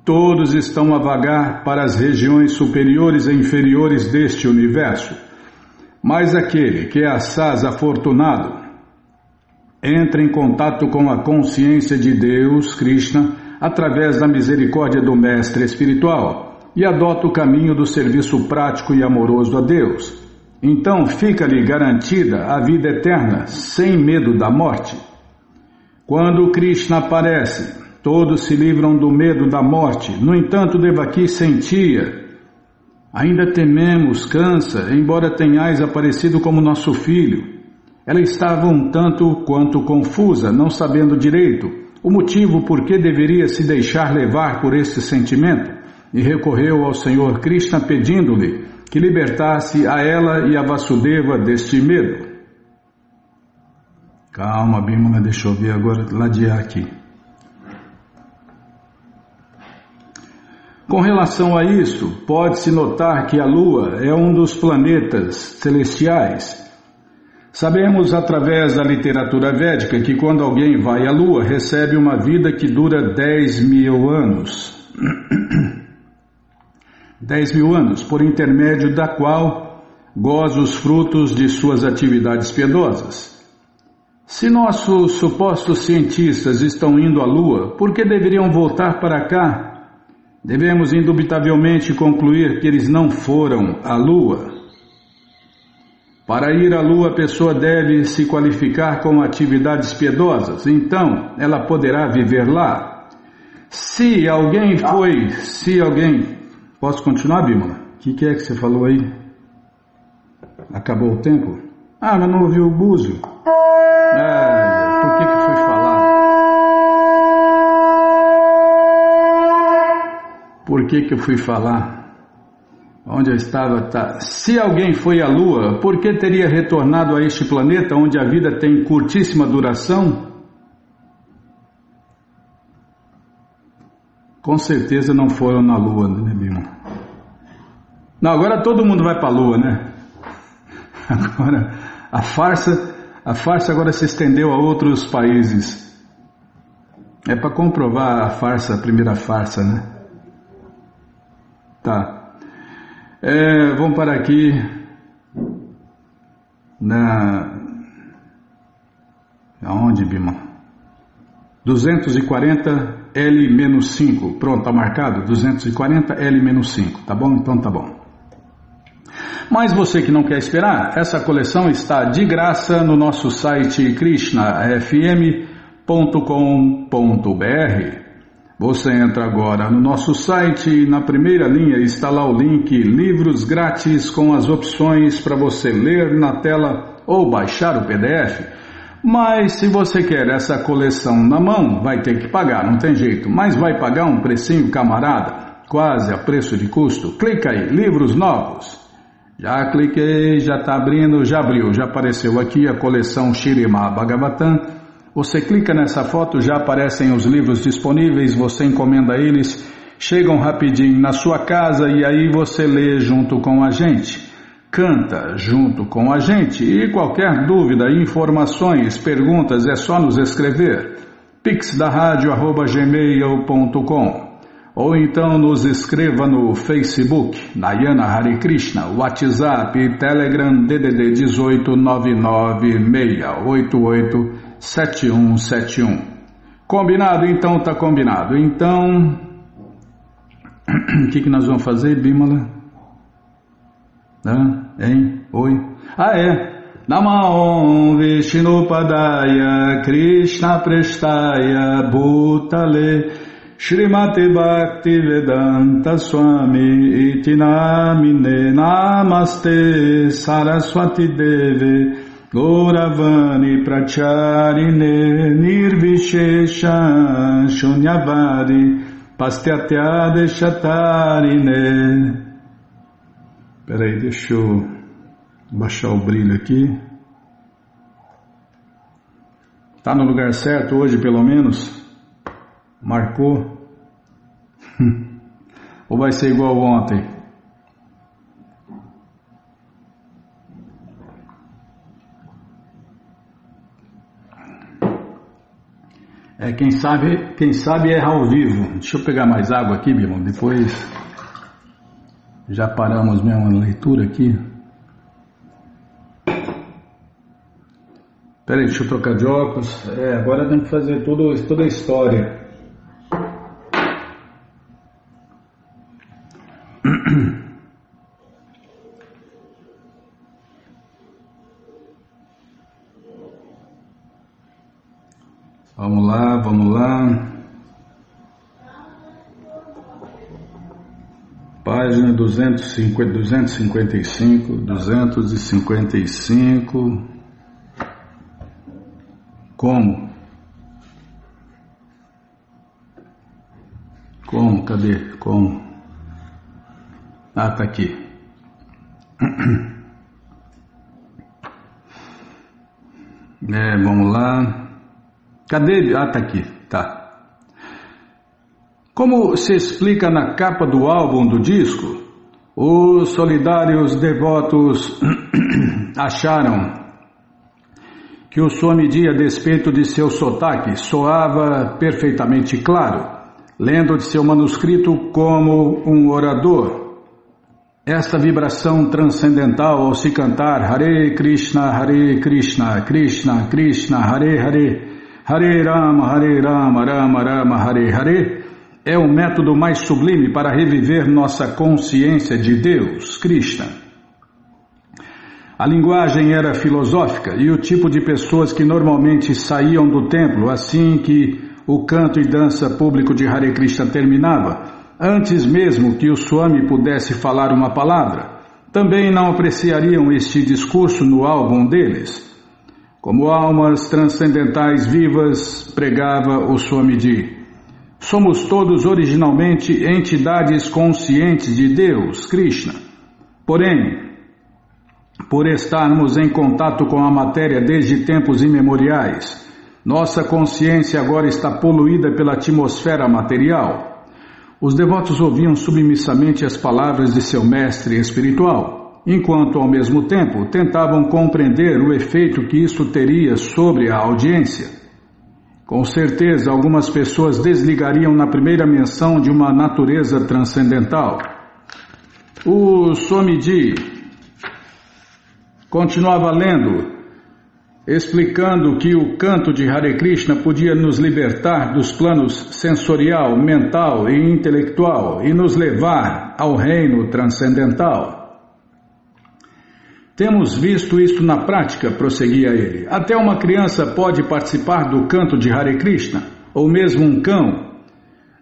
[SPEAKER 1] todos estão a vagar para as regiões superiores e inferiores deste universo, mas aquele que é assaz afortunado entra em contato com a consciência de Deus, Krishna, através da misericórdia do Mestre Espiritual, e adota o caminho do serviço prático e amoroso a Deus. Então fica-lhe garantida a vida eterna, sem medo da morte. Quando Krishna aparece, todos se livram do medo da morte. No entanto, Devaki sentia: ainda tememos, cansa, embora tenhais aparecido como nosso filho. Ela estava um tanto quanto confusa, não sabendo direito o motivo por que deveria se deixar levar por esse sentimento, e recorreu ao Senhor Krishna pedindo-lhe que libertasse a ela e a Vasudeva deste medo. Calma, Bimala, deixa eu ver agora, ladear aqui. Com relação a isso, pode-se notar que a Lua é um dos planetas celestiais Sabemos através da literatura védica que quando alguém vai à Lua recebe uma vida que dura 10.000 anos. 10.000 anos, por intermédio da qual goza os frutos de suas atividades piedosas. Se nossos supostos cientistas estão indo à Lua, por que deveriam voltar para cá? Devemos indubitavelmente concluir que eles não foram à Lua. Para ir à Lua, a pessoa deve se qualificar com atividades piedosas, então ela poderá viver lá. Se alguém... Posso continuar, Bímola? O que é que você falou aí? Acabou o tempo? Ah, mas não ouviu o búzio? Por que fui falar? Por que eu fui falar? Onde eu estava? Tá. Se alguém foi à Lua, por que teria retornado a este planeta onde a vida tem curtíssima duração? Com certeza não foram na Lua, né, Bima? Não, agora todo mundo vai para a Lua, né? Agora a farsa agora se estendeu a outros países. É para comprovar a primeira farsa, né? Tá. Vamos parar aqui aonde, Bima? 240 L-5. Pronto, tá marcado? 240 L-5, tá bom? Então tá bom. Mas você que não quer esperar, essa coleção está de graça no nosso site krishnafm.com.br. Você entra agora no nosso site e na primeira linha está lá o link Livros Grátis com as opções para você ler na tela ou baixar o PDF. Mas se você quer essa coleção na mão, vai ter que pagar, não tem jeito. Mas vai pagar um precinho camarada, quase a preço de custo. Clica aí, Livros Novos. Já cliquei, já está abrindo, já abriu, já apareceu aqui a coleção Śrīmad Bhagavatam. Você clica nessa foto, já aparecem os livros disponíveis, você encomenda eles, chegam rapidinho na sua casa e aí você lê junto com a gente, canta junto com a gente e qualquer dúvida, informações, perguntas é só nos escrever pixdaradio@gmail.com ou então nos escreva no Facebook, Nayana Hare Krishna, WhatsApp e Telegram DDD 18 99688 7171. Combinado? Então tá combinado. Então, o que nós vamos fazer, Bímola? Hein? Oi? Namo Vishnupadaya Krishna Prestaya Bhutale Shrimate Bhaktivedanta Swami Iti Namine Namaste Saraswati Deve Gauravani Pracharine Nirvishesha Shunyavari Pastyatya Deshatarine. Peraí, deixa eu baixar o brilho aqui. Tá no lugar certo hoje, pelo menos? Marcou? Ou vai ser igual ontem? Quem sabe erra ao vivo. Deixa eu pegar mais água aqui, meu irmão. Depois já paramos mesmo a leitura aqui. Peraí, deixa eu trocar de óculos. Agora tem que fazer toda a história. Vamos lá. Página 255. Como? Cadê? Como? Ah, tá aqui. Vamos lá. Cadê? Ah, tá aqui, tá. Como se explica na capa do álbum do disco, os solidários devotos acharam que o Swamiji, a despeito de seu sotaque, soava perfeitamente claro, lendo de seu manuscrito como um orador. Esta vibração transcendental ao se cantar Hare Krishna, Krishna Krishna, Hare Hare, Hare Rama, Rama Rama, Hare Hare, é o método mais sublime para reviver nossa consciência de Deus, Krishna. A linguagem era filosófica e o tipo de pessoas que normalmente saíam do templo assim que o canto e dança público de Hare Krishna terminava, antes mesmo que o Swami pudesse falar uma palavra, também não apreciariam este discurso no álbum deles. Como almas transcendentais vivas, pregava o Swamiji, somos todos originalmente entidades conscientes de Deus, Krishna. Porém, por estarmos em contato com a matéria desde tempos imemoriais, nossa consciência agora está poluída pela atmosfera material. Os devotos ouviam submissamente as palavras de seu mestre espiritual, enquanto ao mesmo tempo tentavam compreender o efeito que isso teria sobre a audiência. Com certeza, algumas pessoas desligariam na primeira menção de uma natureza transcendental. O Swamiji continuava lendo, explicando que o canto de Hare Krishna podia nos libertar dos planos sensorial, mental e intelectual e nos levar ao reino transcendental. Temos visto isto na prática, prosseguia ele. Até uma criança pode participar do canto de Hare Krishna, ou mesmo um cão.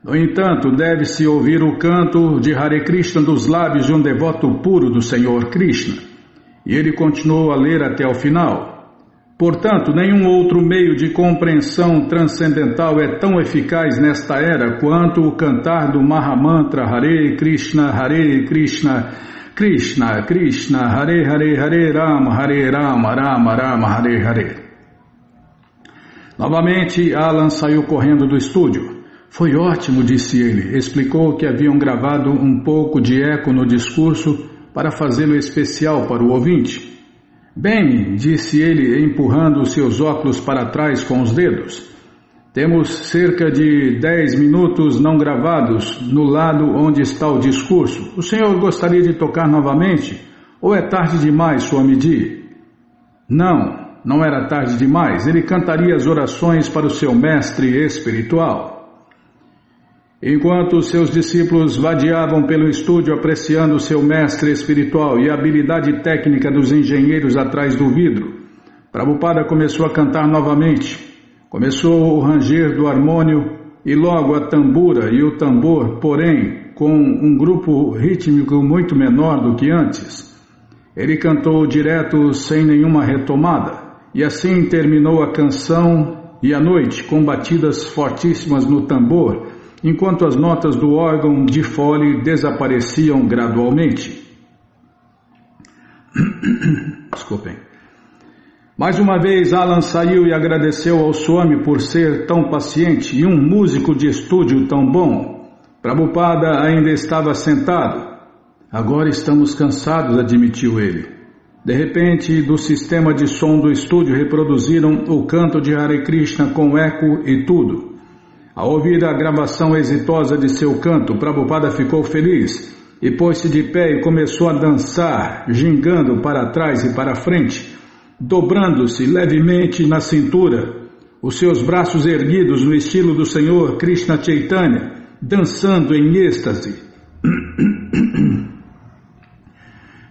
[SPEAKER 1] No entanto, deve-se ouvir o canto de Hare Krishna dos lábios de um devoto puro do Senhor Krishna. E ele continuou a ler até o final. Portanto, nenhum outro meio de compreensão transcendental é tão eficaz nesta era quanto o cantar do Mahamantra Hare Krishna, Krishna Krishna, Hare Hare, Hare Rama, Rama Rama, Hare Hare. Novamente, Alan saiu correndo do estúdio. Foi ótimo, disse ele. Explicou que haviam gravado um pouco de eco no discurso para fazê-lo especial para o ouvinte. Bem, disse ele, empurrando os seus óculos para trás com os dedos. Temos cerca de 10 minutos não gravados no lado onde está o discurso. O senhor gostaria de tocar novamente? Ou é tarde demais, Swamiji? Não era tarde demais. Ele cantaria as orações para o seu mestre espiritual. Enquanto seus discípulos vadiavam pelo estúdio apreciando seu mestre espiritual e a habilidade técnica dos engenheiros atrás do vidro, Prabhupada começou a cantar novamente. Começou o ranger do harmônio e logo a tambura e o tambor, porém com um grupo rítmico muito menor do que antes. Ele cantou direto sem nenhuma retomada e assim terminou a canção e a noite com batidas fortíssimas no tambor, enquanto as notas do órgão de fole desapareciam gradualmente. Desculpem. Mais uma vez, Alan saiu e agradeceu ao Swami por ser tão paciente e um músico de estúdio tão bom. Prabhupada ainda estava sentado. Agora estamos cansados, admitiu ele. De repente, do sistema de som do estúdio reproduziram o canto de Hare Krishna com eco e tudo. Ao ouvir a gravação exitosa de seu canto, Prabhupada ficou feliz e pôs-se de pé e começou a dançar, gingando para trás e para frente, dobrando-se levemente na cintura, os seus braços erguidos no estilo do Senhor Krishna Chaitanya, dançando em êxtase.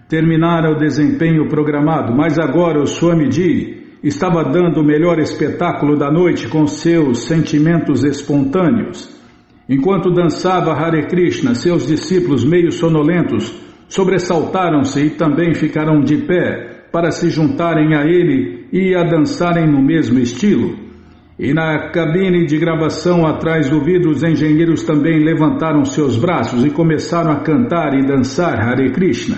[SPEAKER 1] Terminara o desempenho programado, mas agora o Swamiji estava dando o melhor espetáculo da noite com seus sentimentos espontâneos. Enquanto dançava Hare Krishna, seus discípulos meio sonolentos sobressaltaram-se e também ficaram de pé para se juntarem a ele e a dançarem no mesmo estilo. E na cabine de gravação atrás do vidro, os engenheiros também levantaram seus braços e começaram a cantar e dançar Hare Krishna.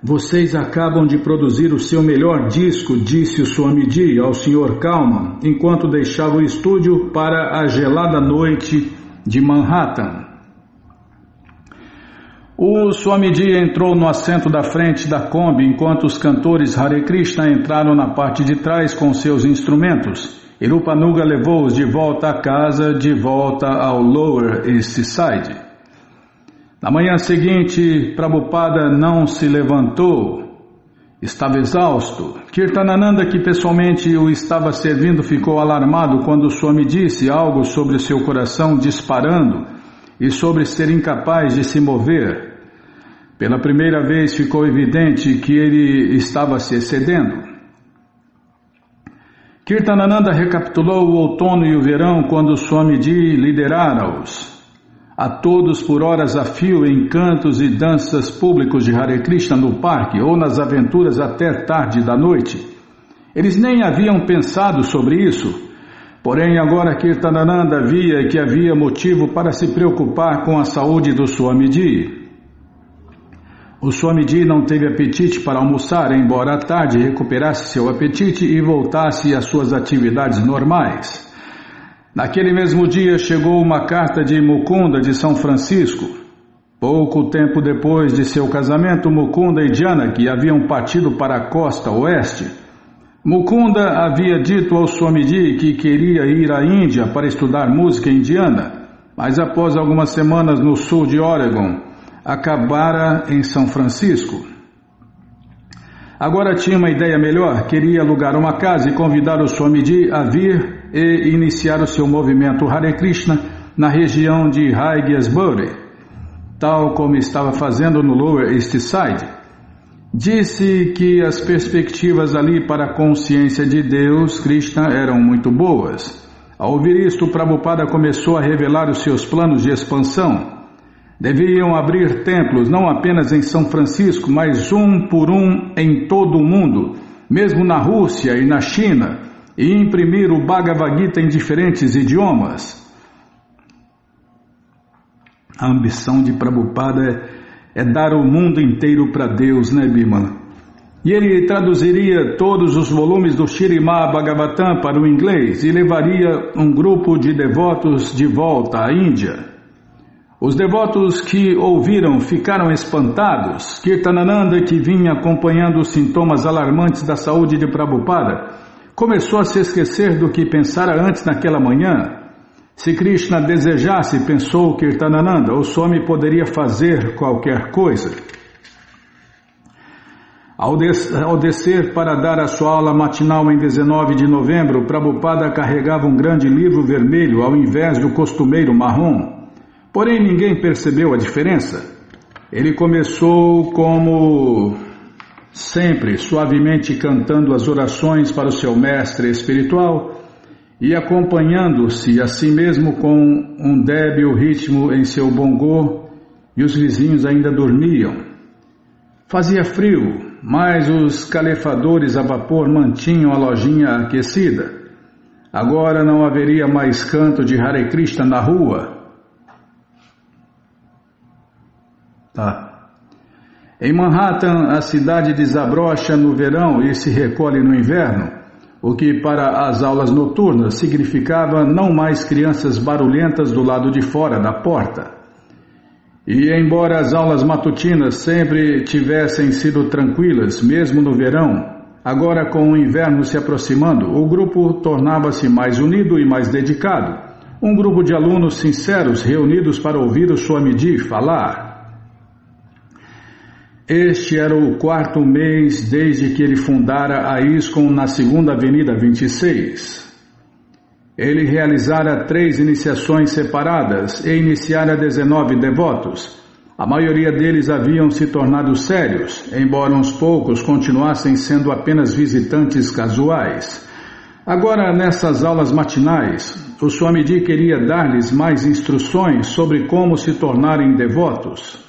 [SPEAKER 1] Vocês acabam de produzir o seu melhor disco, disse o Swamiji ao Sr. Kalman, enquanto deixava o estúdio para a gelada noite de Manhattan. O Swamiji entrou no assento da frente da Kombi enquanto os cantores Hare Krishna entraram na parte de trás com seus instrumentos. E Rupanuga levou-os de volta à casa, de volta ao Lower East Side. Na manhã seguinte, Prabhupada não se levantou. Estava exausto. Kirtanananda, que pessoalmente o estava servindo, ficou alarmado quando Swami disse algo sobre seu coração disparando e sobre ser incapaz de se mover. Pela primeira vez ficou evidente que ele estava se excedendo. Kirtanananda recapitulou o outono e o verão quando Swamiji liderara-os. A todos por horas a fio em cantos e danças públicos de Hare Krishna no parque ou nas aventuras até tarde da noite. Eles nem haviam pensado sobre isso, porém agora Kirtanananda via que havia motivo para se preocupar com a saúde do Swamiji. O Swamiji não teve apetite para almoçar, embora à tarde recuperasse seu apetite e voltasse às suas atividades normais. Naquele mesmo dia chegou uma carta de Mukunda de São Francisco. Pouco tempo depois de seu casamento, Mukunda e Janaki haviam partido para a costa oeste. Mukunda havia dito ao Swamiji que queria ir à Índia para estudar música indiana, mas após algumas semanas no sul de Oregon, acabara em São Francisco. Agora tinha uma ideia melhor, queria alugar uma casa e convidar o Swamiji a vir e iniciar o seu movimento Hare Krishna na região de Haigesbury, tal como estava fazendo no Lower East Side. Disse que as perspectivas ali para a consciência de Deus, Krishna, eram muito boas. Ao ouvir isto, Prabhupada começou a revelar os seus planos de expansão. Deviam abrir templos não apenas em São Francisco, mas um por um em todo o mundo, mesmo na Rússia e na China, e imprimir o Bhagavad Gita em diferentes idiomas. A ambição de Prabhupada é dar o mundo inteiro para Deus, né, Bimala? E ele traduziria todos os volumes do Śrīmad Bhagavatam para o inglês e levaria um grupo de devotos de volta à Índia. Os devotos que ouviram ficaram espantados. Kirtanananda, que vinha acompanhando os sintomas alarmantes da saúde de Prabhupada, começou a se esquecer do que pensara antes naquela manhã. Se Krishna desejasse, pensou Kirtanananda, o Swami poderia fazer qualquer coisa. Ao descer para dar a sua aula matinal em 19 de novembro, Prabhupada carregava um grande livro vermelho ao invés do costumeiro marrom. Porém, ninguém percebeu a diferença. Ele começou como sempre, suavemente cantando as orações para o seu mestre espiritual e acompanhando-se a si mesmo com um débil ritmo em seu bongô, e os vizinhos ainda dormiam. Fazia frio, mas os calefadores a vapor mantinham a lojinha aquecida. Agora não haveria mais canto de Hare Krishna na rua. Em Manhattan, a cidade desabrocha no verão e se recolhe no inverno, o que para as aulas noturnas significava não mais crianças barulhentas do lado de fora da porta. E embora as aulas matutinas sempre tivessem sido tranquilas, mesmo no verão, agora com o inverno se aproximando, o grupo tornava-se mais unido e mais dedicado. Um grupo de alunos sinceros reunidos para ouvir o Swamiji falar. Este era o 4º mês desde que ele fundara a ISKCON na 2ª Avenida 26. Ele realizara 3 iniciações separadas e iniciara 19 devotos. A maioria deles haviam se tornado sérios, embora uns poucos continuassem sendo apenas visitantes casuais. Agora, nessas aulas matinais, o Swamiji queria dar-lhes mais instruções sobre como se tornarem devotos.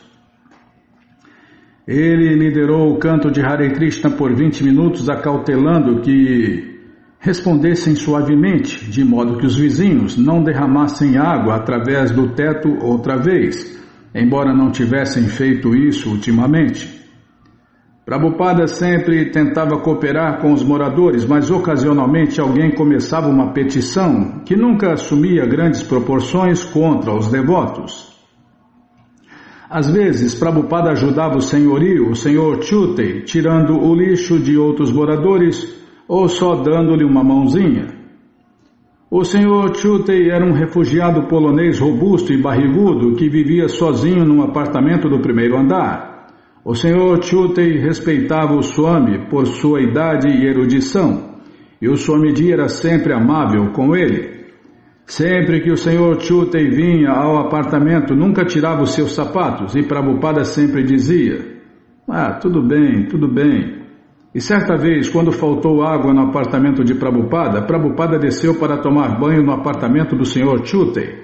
[SPEAKER 1] Ele liderou o canto de Hare Krishna por 20 minutos, acautelando que respondessem suavemente, de modo que os vizinhos não derramassem água através do teto outra vez, embora não tivessem feito isso ultimamente. Prabhupada sempre tentava cooperar com os moradores, mas ocasionalmente alguém começava uma petição que nunca assumia grandes proporções contra os devotos. Às vezes, Prabhupada ajudava o senhorio, o senhor Chutei, tirando o lixo de outros moradores ou só dando-lhe uma mãozinha. O senhor Chutei era um refugiado polonês robusto e barrigudo que vivia sozinho num apartamento do primeiro andar. O senhor Chutei respeitava o Swami por sua idade e erudição, e o Swamiji era sempre amável com ele. Sempre que o senhor Chutei vinha ao apartamento, nunca tirava os seus sapatos, e Prabhupada sempre dizia: tudo bem, tudo bem. E certa vez, quando faltou água no apartamento de Prabhupada, Prabhupada desceu para tomar banho no apartamento do senhor Chutei.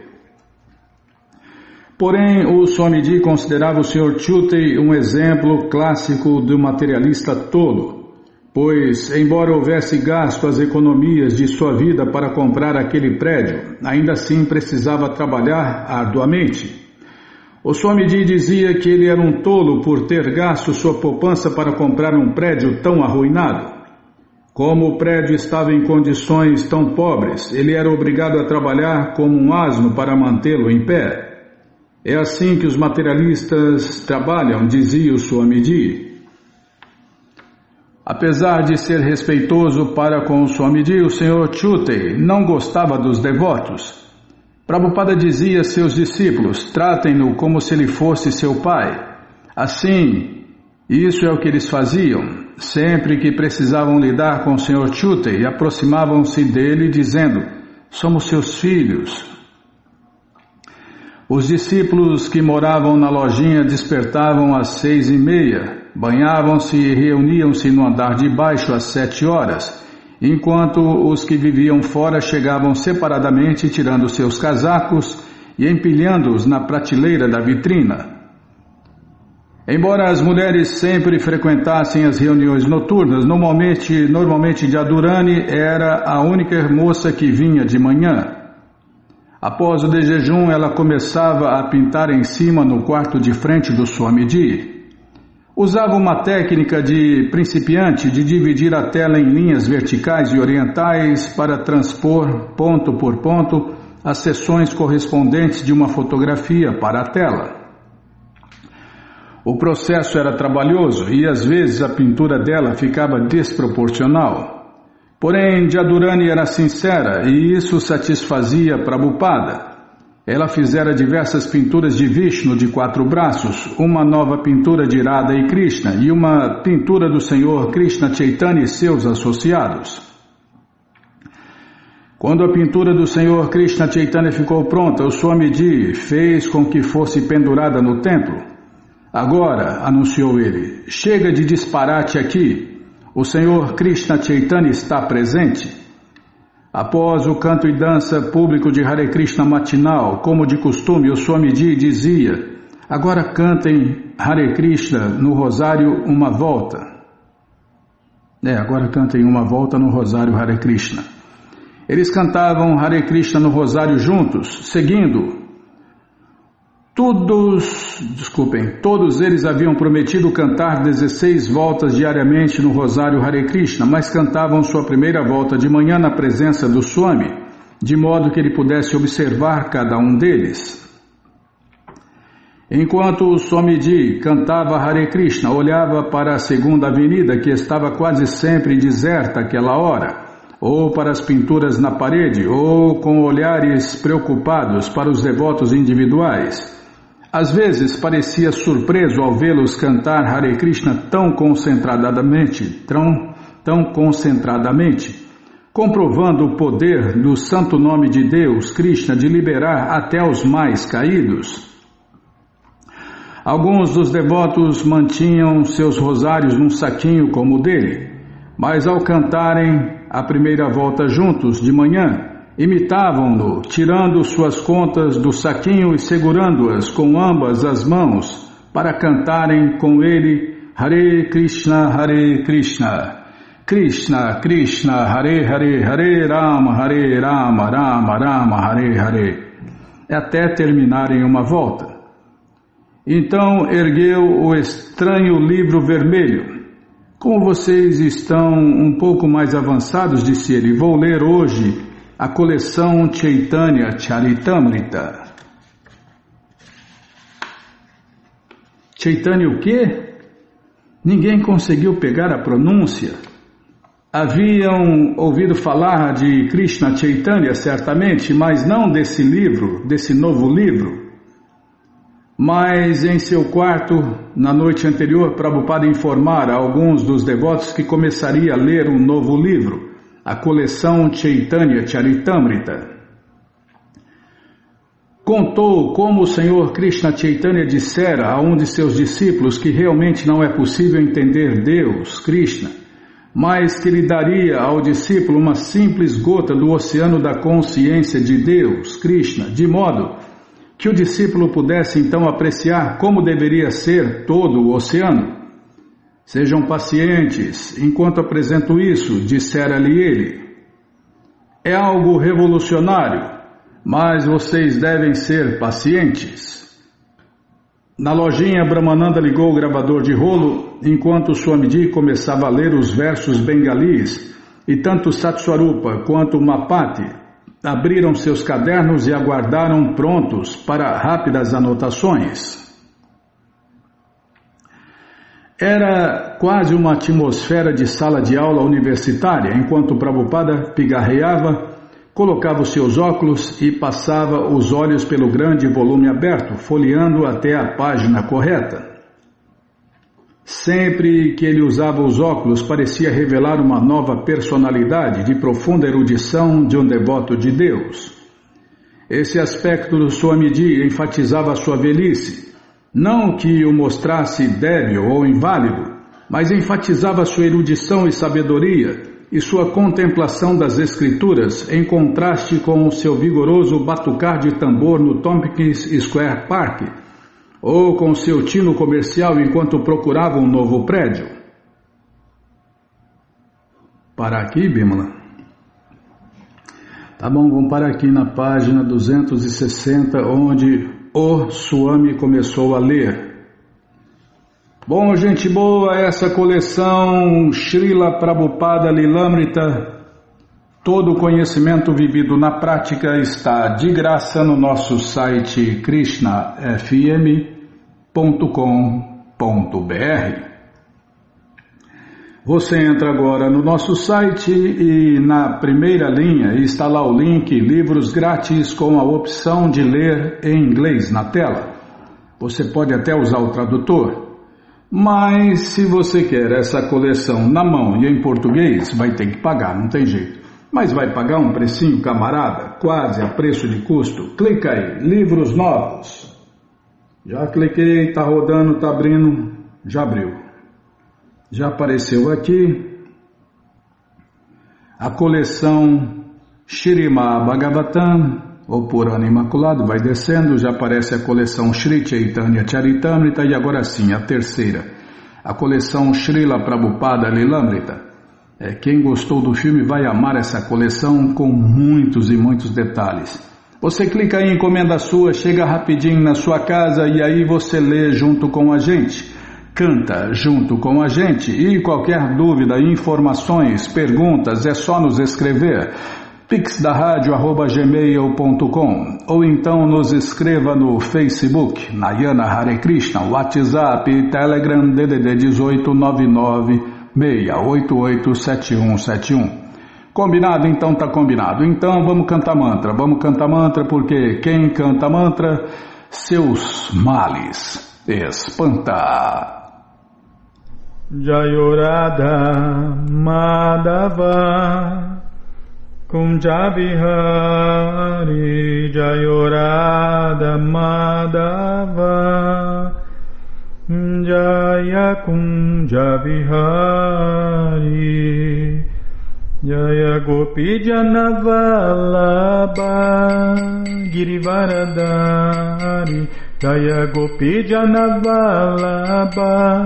[SPEAKER 1] Porém, o Swamiji considerava o senhor Chutei um exemplo clássico do materialista tolo, pois, embora houvesse gasto as economias de sua vida para comprar aquele prédio, ainda assim precisava trabalhar arduamente. O Swamiji dizia que ele era um tolo por ter gasto sua poupança para comprar um prédio tão arruinado. Como o prédio estava em condições tão pobres, ele era obrigado a trabalhar como um asno para mantê-lo em pé. É assim que os materialistas trabalham, dizia o Swamiji. Apesar de ser respeitoso para com o Swamiji, o senhor Chutei não gostava dos devotos. Prabhupada dizia a seus discípulos: tratem-no como se ele fosse seu pai. Assim, isso é o que eles faziam. Sempre que precisavam lidar com o senhor Chutei, aproximavam-se dele dizendo: somos seus filhos. Os discípulos que moravam na lojinha despertavam às 6:30, banhavam-se e reuniam-se no andar de baixo às 7 horas, enquanto os que viviam fora chegavam separadamente tirando seus casacos e empilhando-os na prateleira da vitrina. Embora as mulheres sempre frequentassem as reuniões noturnas, normalmente Jadurani era a única moça que vinha de manhã. Após o de jejum, ela começava a pintar em cima no quarto de frente do Swamiji. Usava uma técnica de principiante de dividir a tela em linhas verticais e orientais para transpor, ponto por ponto, as seções correspondentes de uma fotografia para a tela. O processo era trabalhoso e às vezes a pintura dela ficava desproporcional. Porém, Jadurani era sincera e isso satisfazia Prabhupada. Ela fizera diversas pinturas de Vishnu de 4 braços, uma nova pintura de Radha e Krishna e uma pintura do Senhor Krishna Chaitanya e seus associados. Quando a pintura do Senhor Krishna Chaitanya ficou pronta, o Swamiji fez com que fosse pendurada no templo. Agora, anunciou ele, chega de disparate aqui. O Senhor Krishna Chaitanya está presente. Após o canto e dança público de Hare Krishna matinal, como de costume, o Swamiji dizia: agora cantem Hare Krishna no rosário uma volta. Agora cantem uma volta no rosário Hare Krishna. Eles cantavam Hare Krishna no rosário juntos, seguindo. Todos eles haviam prometido cantar 16 voltas diariamente no rosário Hare Krishna, mas cantavam sua primeira volta de manhã na presença do Swami, de modo que ele pudesse observar cada um deles. Enquanto o Swamiji cantava Hare Krishna, olhava para a segunda avenida, que estava quase sempre deserta àquela hora, ou para as pinturas na parede, ou com olhares preocupados para os devotos individuais. Às vezes parecia surpreso ao vê-los cantar Hare Krishna tão concentradamente, comprovando o poder do santo nome de Deus, Krishna, de liberar até os mais caídos. Alguns dos devotos mantinham seus rosários num saquinho como o dele, mas ao cantarem a primeira volta juntos de manhã, imitavam-no, tirando suas contas do saquinho e segurando-as com ambas as mãos para cantarem com ele Hare Krishna, Krishna Krishna, Hare Hare, Hare Rama, Rama Rama, Hare Hare, até terminarem uma volta. Então ergueu o estranho livro vermelho. Como vocês estão um pouco mais avançados, disse ele, vou ler hoje a coleção Chaitanya Charitamrita. Chaitanya o quê? Ninguém conseguiu pegar a pronúncia. Haviam ouvido falar de Krishna Chaitanya, certamente, mas não desse livro, desse novo livro. Mas em seu quarto, na noite anterior, Prabhupada informara a alguns dos devotos que começaria a ler um novo livro, a coleção Chaitanya Charitamrita. Contou como o Senhor Krishna Chaitanya dissera a um de seus discípulos que realmente não é possível entender Deus, Krishna, mas que lhe daria ao discípulo uma simples gota do oceano da consciência de Deus, Krishna, de modo que o discípulo pudesse então apreciar como deveria ser todo o oceano. Sejam pacientes, enquanto apresento isso, dissera-lhe ele. É algo revolucionário, mas vocês devem ser pacientes. Na lojinha, Brahmananda ligou o gravador de rolo, enquanto Swamiji começava a ler os versos bengalis, e tanto Satswarupa quanto Mapati abriram seus cadernos e aguardaram prontos para rápidas anotações. Era quase uma atmosfera de sala de aula universitária, enquanto Prabhupada pigarreava, colocava os seus óculos e passava os olhos pelo grande volume aberto, folheando até a página correta. Sempre que ele usava os óculos, parecia revelar uma nova personalidade de profunda erudição de um devoto de Deus. Esse aspecto do Swamiji enfatizava a sua velhice, não que o mostrasse débil ou inválido, mas enfatizava sua erudição e sabedoria e sua contemplação das escrituras em contraste com o seu vigoroso batucar de tambor no Tompkins Square Park, ou com seu tino comercial enquanto procurava um novo prédio. Parar aqui, Bimala? Tá bom, vamos parar aqui na página 260, onde o Swami começou a ler. Bom, gente boa, essa coleção Srila Prabhupada Lilamrita, todo o conhecimento vivido na prática está de graça no nosso site krishnafm.com.br. Você entra agora no nosso site e na primeira linha está lá o link Livros Grátis com a opção de ler em inglês na tela. Você pode até usar o tradutor, mas se você quer essa coleção na mão e em português, vai ter que pagar, não tem jeito. Mas vai pagar um precinho, camarada, quase a preço de custo. Clica aí, livros novos. Já cliquei, está rodando, está abrindo, já abriu. Já apareceu aqui a coleção Śrīmad Bhagavatam, ou Purana Imaculado, vai descendo, já aparece a coleção Sri Chaitanya Charitamrita e agora sim, a terceira, a coleção Srila Prabhupada Lilamrita. Quem gostou do filme vai amar essa coleção com muitos e muitos detalhes. Você clica aí, encomenda sua, chega rapidinho na sua casa e aí você lê junto com a gente, canta junto com a gente e qualquer dúvida, informações, perguntas, é só nos escrever. pixdaradio@gmail.com ou então nos escreva no Facebook, Nayana Hare Krishna, WhatsApp, Telegram, DDD 1899-688-7171. Combinado? Então tá combinado. Então vamos cantar mantra porque quem canta mantra, seus males espanta. Jayorada Madhava Kunja Vihari, Jayorada Madhava Jaya Kunja Vihari, Jaya Gopi Janavalabha Girivaradari, Jaya Gopi Janavalabha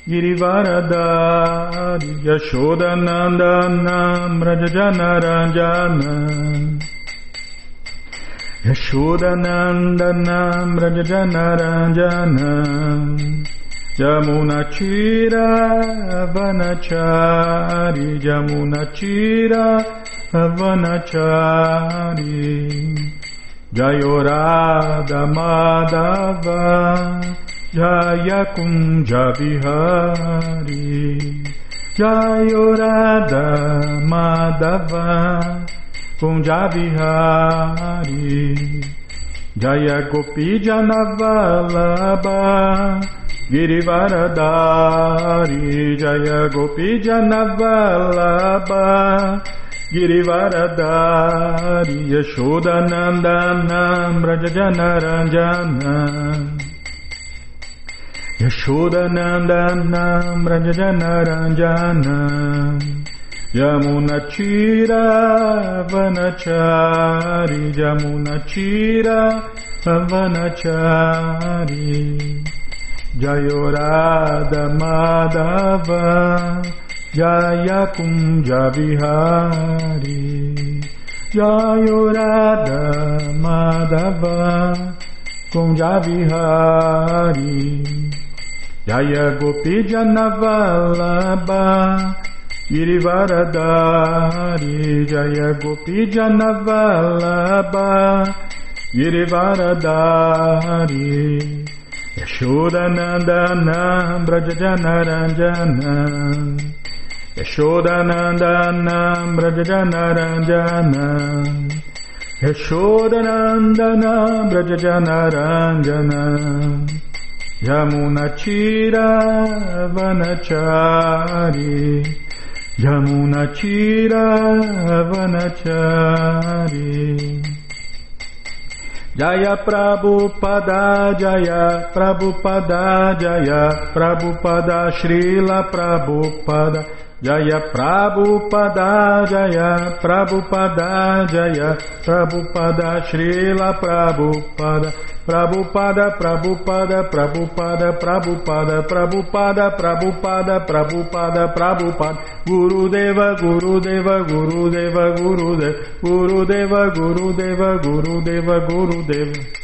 [SPEAKER 1] Girivaradari, Yashodanandana Brajajanaranjana, Yashodanandana Brajajanaranjana, Jamunachira Vanachari, Jamunachira Vanachari, Jayorada Madhava
[SPEAKER 3] Jaya Kunja Vihari Jaya Radha Madhava Kunja Vihari Jaya Gopi Janavalabha Girivaradari Jaya Gopi Janavalabha Girivaradari Yashodanandana Brajajanaranjana Yashodanandana Brajajanaranjana Yamunachira Vanachari Yamunachira Vanachari Jayorada Madhava Jaya Kunja Vihari Jayorada Madhava Kunja Vihari Jaya Gopi Janavalabha Girivaradari Jaya Gopi Janavalabha Girivaradari Yashodanandana Brajajanaranjana Yashodanandana Brajajanaranjana Yashodanandana Brajajanaranjana Yamunachira Vanachari Yamunachira Vanachari Jaya Prabhupada Jaya Prabhupada Jaya Prabhupada Srila Prabhupada Jaya Prabhupada Jaya Prabhupada Jaya Prabhupada Srila Prabhupada Prabhupada Prabhupada Prabhupada Prabhupada Prabhupada Prabhupada Prabhupada Prabhupada Gurudeva Gurudeva Gurudeva Gurudeva Gurudeva Gurudeva Gurudeva Gurudeva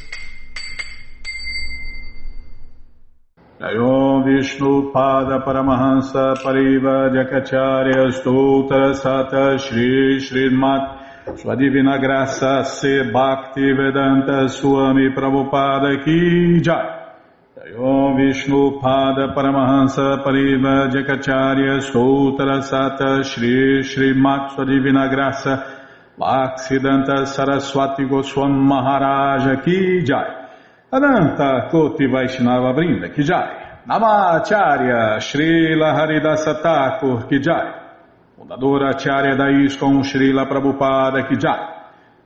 [SPEAKER 1] Jayom Vishnu Pada Paramahansa Pariva Jakacharya Stoutra Sata Shri Srimat Sua Divina Graça Se Bhakti Vedanta Swami Prabhupada Ki Jai. Jayom Vishnu Pada Paramahansa Pariva Jakacharya Stoutra Sata Shri Srimat Sua Divina Graça Bhaktivedanta Saraswati Goswami Maharaja Ki Jai. Ananta Koti Vaishnava Brinda Ki Jai. Namacharya Srila Haridasa Thakur Ki Jai. Fundadora Acharya da ISKCON Srila Prabhupada Ki Jai.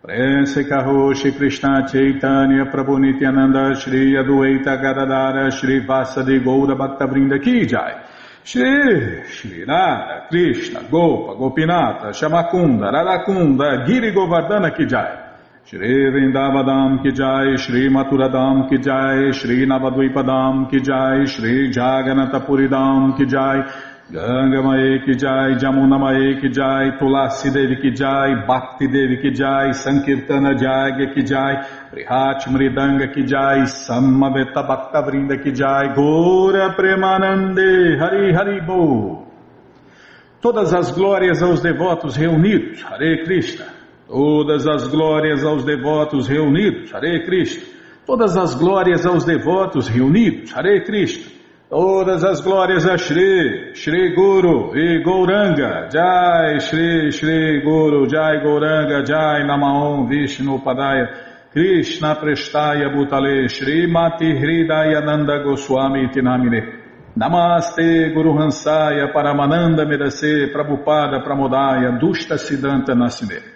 [SPEAKER 1] Prense Karoshi Krishna Chaitanya Prabhu Nityananda Shri Adueita Gadadara Shri Vasadi Goura Bhakta Brinda Ki Jai. Shri Radha Krishna Gopa Gopinata Shamakunda Radakunda Giri Govardhana Ki Jai. Shri Vrindavadam Ki Jai, Shri Maturadam Ki Jai, Shri Navadvipadam Ki Jai, Shri Jaganatapuridam Ki Jai, Gangamae Ki Jai, Jamunamae Ki Jai, Tulasi Devi Ki Jai, Bhakti Devi Ki Jai, Sankirtana Jagya Ki Jai, Prihat Mridanga Ki Jai, Samaveta Bhakta Vrinda Ki Jai, Gora Premanande, Hari Hari Bo. Todas as glórias aos devotos reunidos, Hare Krishna. Todas as glórias aos devotos reunidos, Hare Krishna. Todas as glórias aos devotos reunidos, Hare Krishna. Todas as glórias a Shri, Shri Guru e Gauranga, Jai Shri, Shri Guru, Jai Gauranga, Jai Namaon Vishnu Padaya, Krishna Prestaya Bhutale, Shri Mati Hridayananda Goswami Tinamine. Namaste Guru Hansaya Paramananda Medase Prabhupada Pramodaya Dushta Siddhanta Nasime.